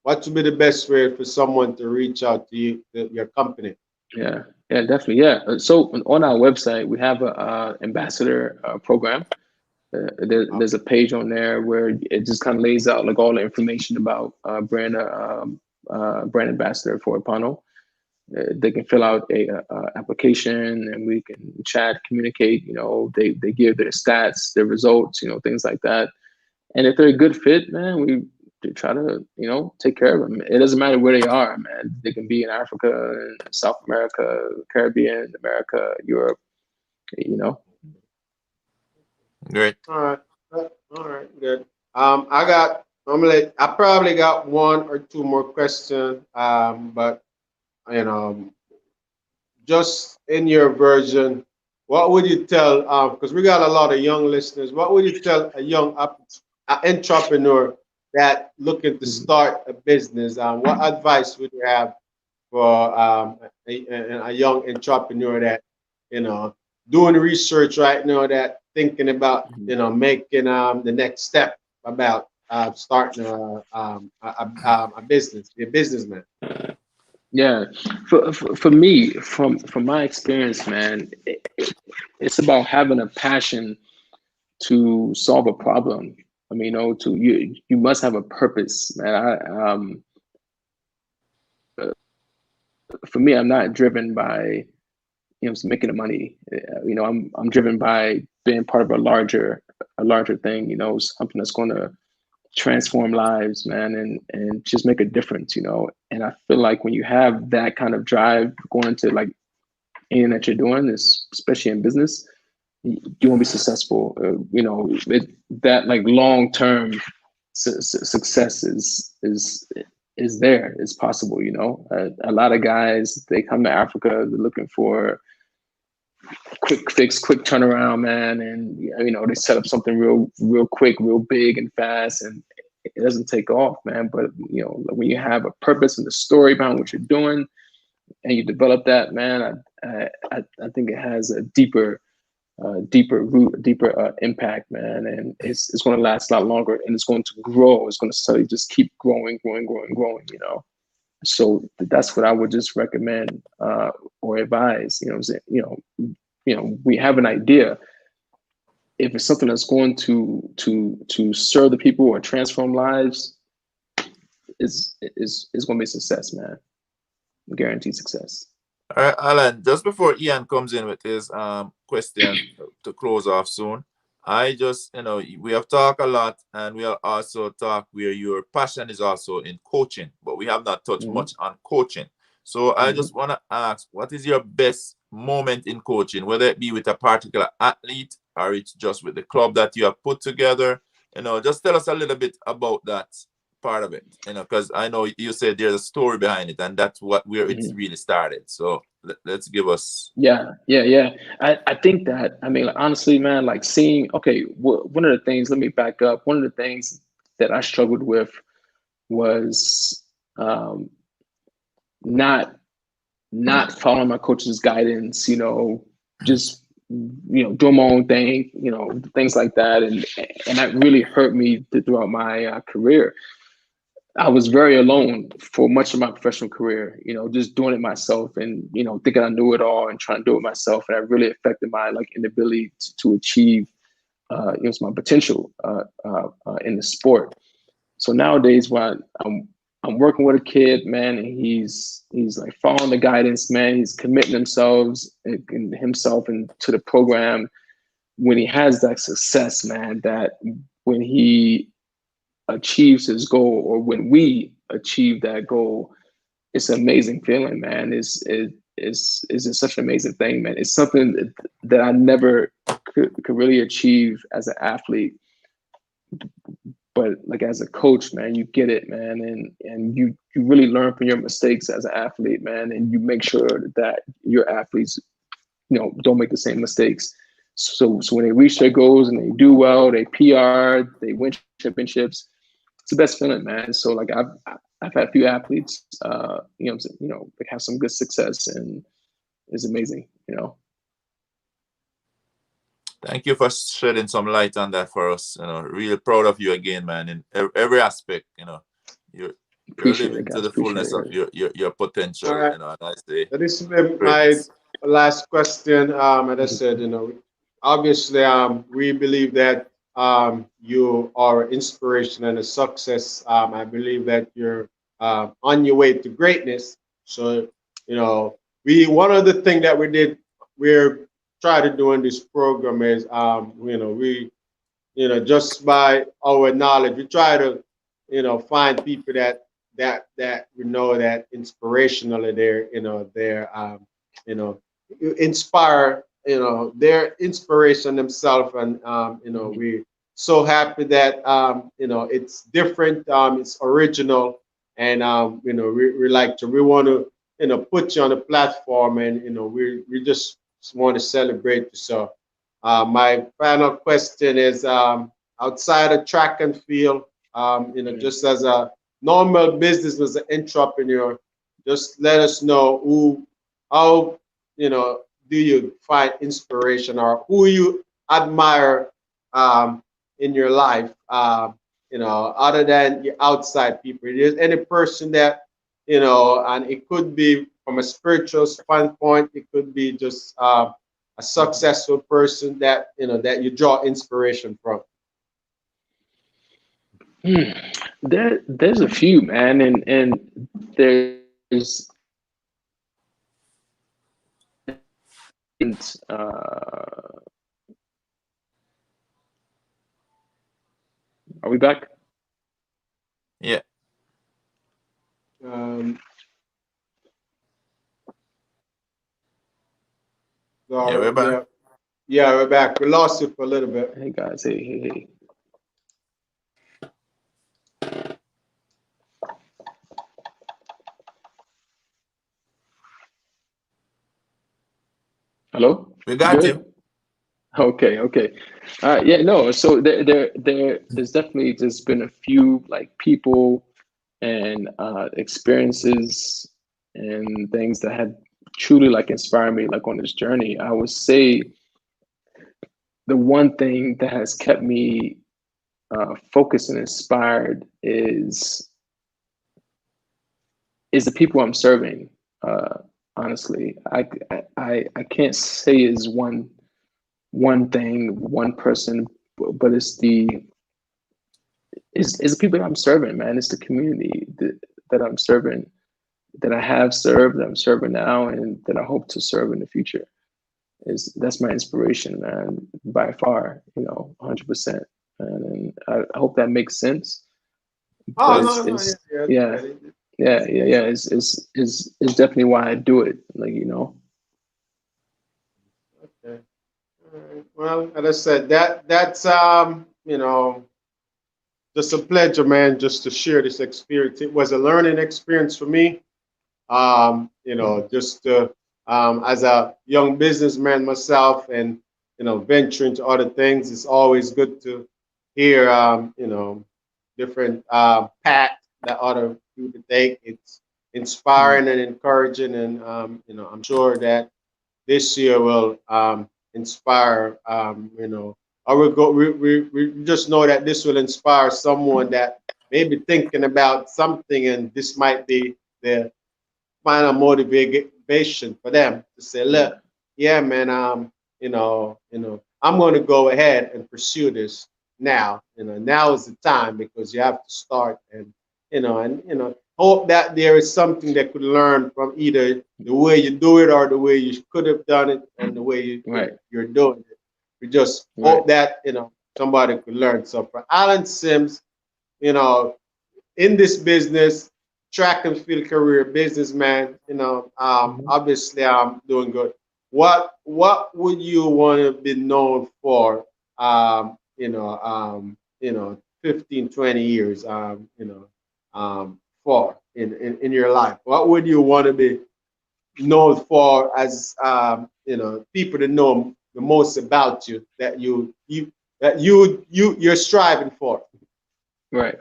what would be the best way for someone to reach out to you, your company? Yeah, definitely. Yeah. So on our website, we have a ambassador program. There's a page on there where it just kind of lays out like all the information about brand ambassador for Impano. They can fill out a application, and we can chat, communicate. They give their stats, their results, things like that. And if they're a good fit, man, we try to take care of them. It doesn't matter where they are, man. They can be in Africa, South America, Caribbean, America, Europe. Great. All right, good. I probably got one or two more questions, but just in your version, what would you tell? Because we got a lot of young listeners. What would you tell a young entrepreneur that looking to start a business? What advice would you have for a young entrepreneur that doing research right now, that thinking about making the next step about starting a business, be a businessman? Yeah, for me, from my experience, man, it's about having a passion to solve a problem. You must have a purpose, man. For me, I'm not driven by making the money. I'm driven by being part of a larger thing. Something that's going to transform lives, man, and just make a difference. And I feel like when you have that kind of drive going into like anything that you're doing, especially in business, you won't be successful. That like long term success is there. It's possible. A lot of guys, they come to Africa, they're looking for quick fix, quick turnaround, man, and they set up something real quick, real big and fast, and it doesn't take off, man. But when you have a purpose and a story behind what you're doing, and you develop that, man, I think it has a deeper root, deeper impact, man, and it's going to last a lot longer, and it's going to grow. It's going to slowly just keep growing. So that's what I would just recommend or advise. We have an idea. If it's something that's going to serve the people or transform lives, it's going to be a success, man. Guaranteed success. All right, Alan, just before Ian comes in with his question to close off soon, I just, we have talked a lot, and we'll also talk where your passion is also in coaching, but we have not touched much on coaching. So I just want to ask, what is your best moment in coaching, whether it be with a particular athlete or it's just with the club that you have put together? Just tell us a little bit about that part of it, because I know you said there's a story behind it, and that's where it's really started. So let's give us. Yeah. I think that, honestly, man, like seeing, okay, one of the things, let me back up. One of the things that I struggled with was not following my coach's guidance, just doing my own thing, things like that, and that really hurt me throughout my career. I was very alone for much of my professional career, just doing it myself and, thinking I knew it all and trying to do it myself. And that really affected my inability to achieve, my potential in the sport. So nowadays when I'm working with a kid, man, and he's like following the guidance, man, he's committing himself into the program. When he has that success, man, that when he achieves his goal, or when we achieve that goal, it's an amazing feeling, man. It's such an amazing thing, man. It's something that I never could really achieve as an athlete, but as a coach, man, you get it, man, and you really learn from your mistakes as an athlete, man, and you make sure that your athletes don't make the same mistakes. So when they reach their goals and they do well, they PR, they win championships, it's the best feeling, man. So I've had a few athletes, have some good success, and it's amazing, Thank you for shedding some light on that for us. Really proud of you again, man, in every aspect. You're living to the fullness of your potential. All right. And I say, this is my last question. As I said, obviously, we believe that you are an inspiration and a success. I believe that you're on your way to greatness. So, one of the things that we're trying to do in this program is, we, just by our knowledge, we try to, find people that we know that inspirationally they're inspire, their inspiration themselves, and we're so happy that it's different, it's original, and we want to put you on the platform, and we just want to celebrate you. So my final question is, outside of track and field, just as a normal business, as an entrepreneur, just let us know how do you find inspiration, or who you admire in your life, other than your outside people. If there's any person that, and it could be from a spiritual standpoint, it could be just a successful person that, that you draw inspiration from. There's a few, man, and there's are we back? Yeah. We're back. Yeah, we're back. We lost you for a little bit. Hey guys, hey. Hello? We got you. Okay. All right. Yeah, no. So there's definitely just been a few people and experiences and things that have truly inspired me on this journey. I would say the one thing that has kept me focused and inspired is the people I'm serving. Honestly, I can't say is one thing, one person, but it's the people that I'm serving, man. It's the community that I'm serving, that I have served, that I'm serving now, and that I hope to serve in the future. That's my inspiration, man, by far, 100%. And I hope that makes sense. Yeah. It's definitely why I do it. Okay. Well, as I said, that's just a pleasure, man, just to share this experience. It was a learning experience for me. Just as a young businessman myself, and venturing into other things, it's always good to hear different paths that other people take. It's inspiring and encouraging, and I'm sure that this year will inspire. I will go. We just know that this will inspire someone that may be thinking about something, and this might be the final motivation for them to say, look, yeah, man, I'm going to go ahead and pursue this now. Now is the time, because you have to start, and hope that there is something that could learn from either the way you do it or the way you could have done it and the way you're doing it. We just hope that somebody could learn. So for Alan Sims, in this business, track and field career, businessman, obviously I'm doing good. What would you want to be known for? 15, 20 years, for in your life. What would you want to be known for as people to know the most about you, that you're striving for? Right.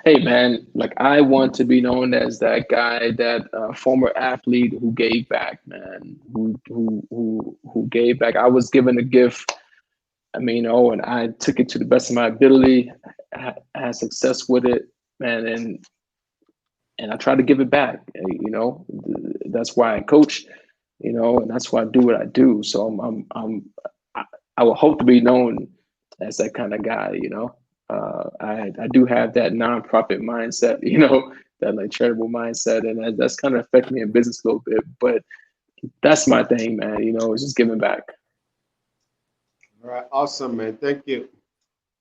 Hey man, like I want to be known as that guy, that former athlete who gave back, man, who gave back. I was given a gift, and I took it to the best of my ability, had success with it, man, and I try to give it back. That's why I coach, and that's why I do what I do. So I would hope to be known as that kind of guy, I do have that nonprofit mindset, that like charitable mindset, and that's kind of affected me in business a little bit. But that's my thing, man. It's just giving back. All right, awesome, man. Thank you.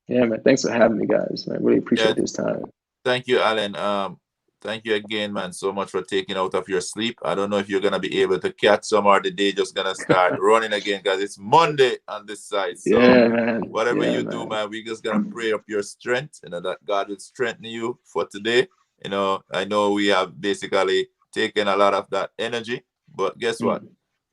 Yeah, man. Thanks for having me, guys. Man, really appreciate this time. Thank you, Alan. Thank you again, man, so much for taking out of your sleep. I don't know if you're gonna be able to catch some, or the day just gonna start running again, because it's Monday on this side. So yeah, man. Whatever you do, man, we just gonna pray up your strength, that God will strengthen you for today. I know we have basically taken a lot of that energy, but guess what?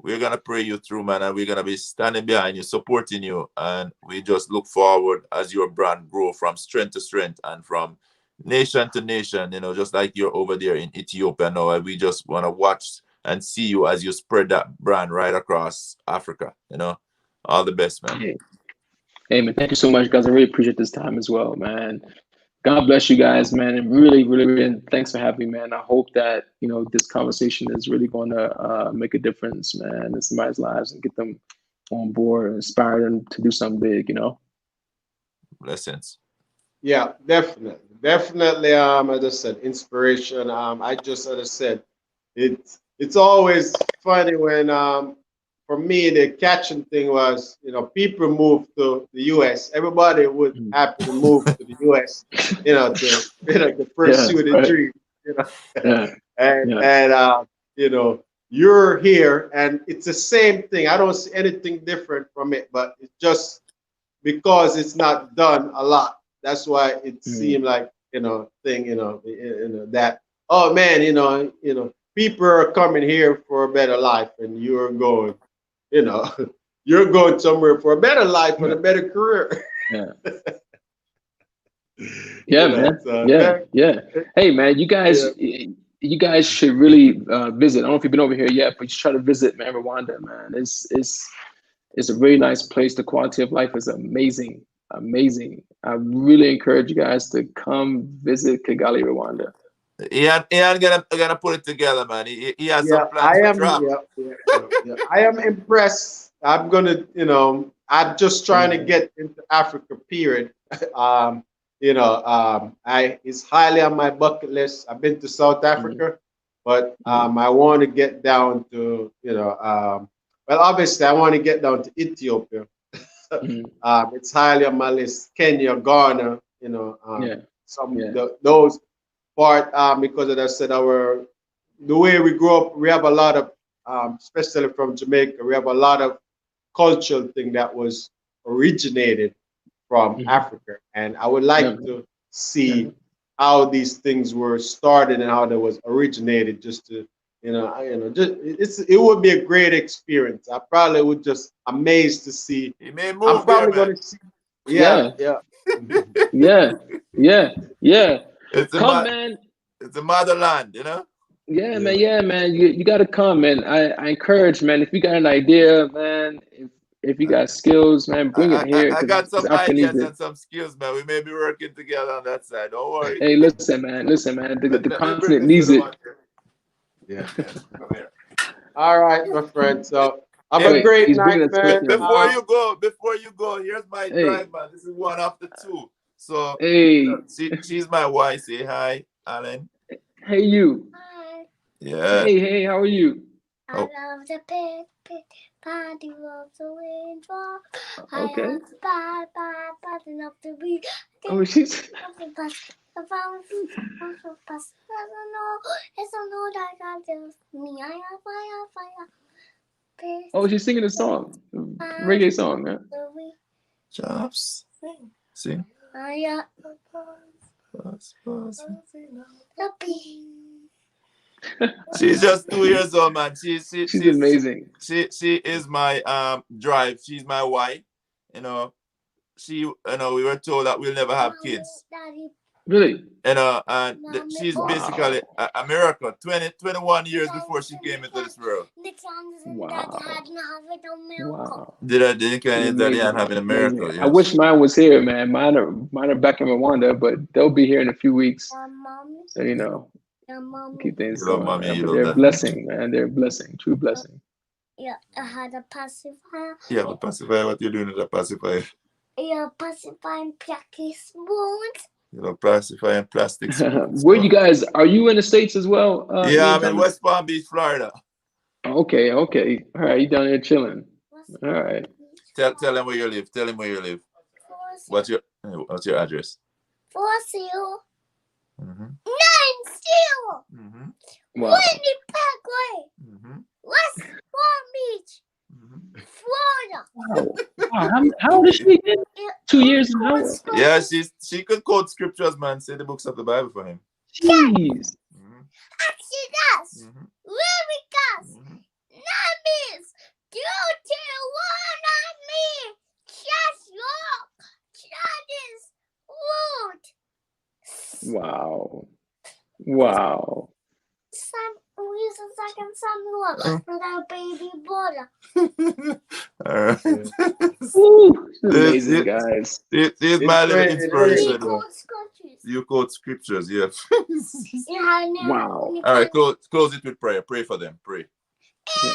We're gonna pray you through, man, and we're gonna be standing behind you, supporting you, and we just look forward as your brand grow from strength to strength and from nation to nation, just like you're over there in Ethiopia now. We just want to watch and see you as you spread that brand right across Africa. All the best, man. Hey, man, thank you so much, guys. I really appreciate this time as well, man. God bless you guys, man, and really, really, really thanks for having me, man. I hope that this conversation is really going to make a difference, man, in somebody's lives, and get them on board and inspire them to do something big. Blessings. Yeah, definitely. As I said, inspiration. As I said, it's always funny when for me the catching thing was, people move to the US. Everybody would happen to move to the US, to pursue the dream. You're here, and it's the same thing. I don't see anything different from it, but it's just because it's not done a lot. That's why it seemed like that, oh man, people are coming here for a better life, and you're going, you're going somewhere for a better life and a better career. Man. Yeah. Hey man, you guys should really visit. I don't know if you've been over here yet, but just try to visit, man, Rwanda, man. It's a really nice place. The quality of life is amazing. I really encourage you guys to come visit Kigali, Rwanda. Ian gonna put it together, man. He has some plans to drop. I am impressed. I'm gonna, I'm just trying to get into Africa, period. It's highly on my bucket list. I've been to South Africa, but I want to get down to, obviously I want to get down to Ethiopia. It's highly on my list. Kenya, Ghana, those part, because as I said, the way we grew up, we have a lot of, especially from Jamaica, we have a lot of cultural thing that was originated from Africa, and I would like to see how these things were started and how they was originated, just to it would be a great experience. I probably would just amazed to see. You may move. I'm probably going to see. Yeah. It's man. It's a motherland, Yeah, man. You got to come, man. I encourage, man. If you got an idea, man, if you got skills, man, bring it here. I got some Africa needs ideas it. and some skills, man. We may be working together on that side. Don't worry. Hey, listen, man. The Let me bring continent this needs little it. one here. Yeah. Come here. All right, my friend. So have Hey, a great he's bringing night, a man. turkey. Before you go, here's my Hey, drive, man. This is one of the two. So hey, she's my wife. Say hi, Alan. hey, you. Hi. Yeah. Hey, how are you? I love the pit, party of the rainbow. I Okay. love the button of the beat. Oh, she's. The bus, the bus, I don't know, it's a no that I do. Me, I have fire. Oh, she's singing a song, reggae song, man. Chops. Sing. I the bee. She's just 2 years old, man. She's amazing. She is my drive. She's my wife. You know, we were told that we'll never have kids. Really? And she's Wow. basically a miracle. 21 years before she came into this world. Wow. Wow. Didn't She's daddy amazing. having a Amazing. miracle? I Yes. wish mine was here, man. Mine are back in Rwanda, but they'll be here in a few weeks. So keep things You love going, mommy, man. you But love they're a that. blessing, man. They're a blessing, true blessing. Yeah, I had a pacifier. Yeah, but pacifier, what you doing with a pacifier? Yeah, pacifying practice wounds. You know, pacifying plastic spoons. Where you guys are you in the States as well? Yeah, Ian I'm in Thomas? West Palm Beach, Florida. Okay. All right, you down there chilling. All right. Tell him where you live. Tell him where you live. What's your address? 40 Mm-hmm. 90 Mm-hmm. Wow. Winnie Parkway, Mm-hmm. West Palm Beach, Mm-hmm. Florida. Wow. How old is she again? 2 years now? Yeah, she could quote scriptures, man. Say the books of the Bible for him. Jeez. Mm-hmm. Exodus, Mm-hmm. Leviticus, Mm-hmm. Numbers, Deuteronomy, Joshua, Judges, Ruth, Wow. Samuel, and baby brother. All right. Woo. This is amazing, guys. Here's my little great. inspiration. Scriptures. You quote scriptures, yeah. Wow. All right, close it with prayer. Pray for them. Pray. In the mighty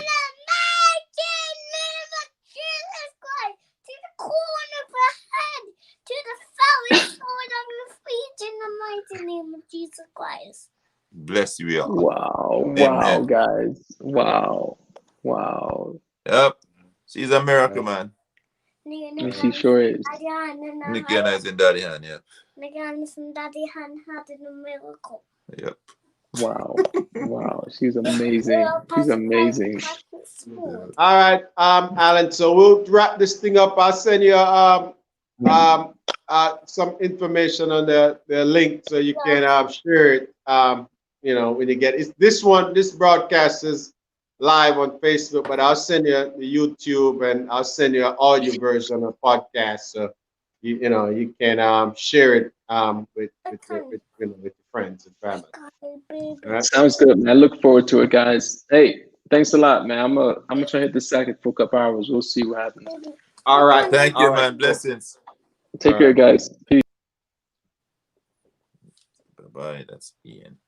name of Jesus Christ, to the corner of your head, to the very sole of your feet, in the mighty name of Jesus Christ. Bless you all. Wow, Amen. guys. Wow. Yep. She's a miracle, man. She sure is. Nikki and I is in daddy hand, yeah. Daddy hand had a miracle. Yep. Wow. She's amazing. She's amazing. All right, Alan. So we'll wrap this thing up. I'll send you some information on the link so you can share it. When you get it. This broadcast is live on Facebook, but I'll send you the YouTube and I'll send you an audio version of podcast. So you can share it with your friends and family. All right? Sounds good, man. I look forward to it, guys. Hey, thanks a lot, man. I'm gonna try to hit the second for a couple hours. We'll see what happens. All right. Thank you, All right, man. cool. Blessings. Take care, guys. Peace. Bye-bye. That's Ian.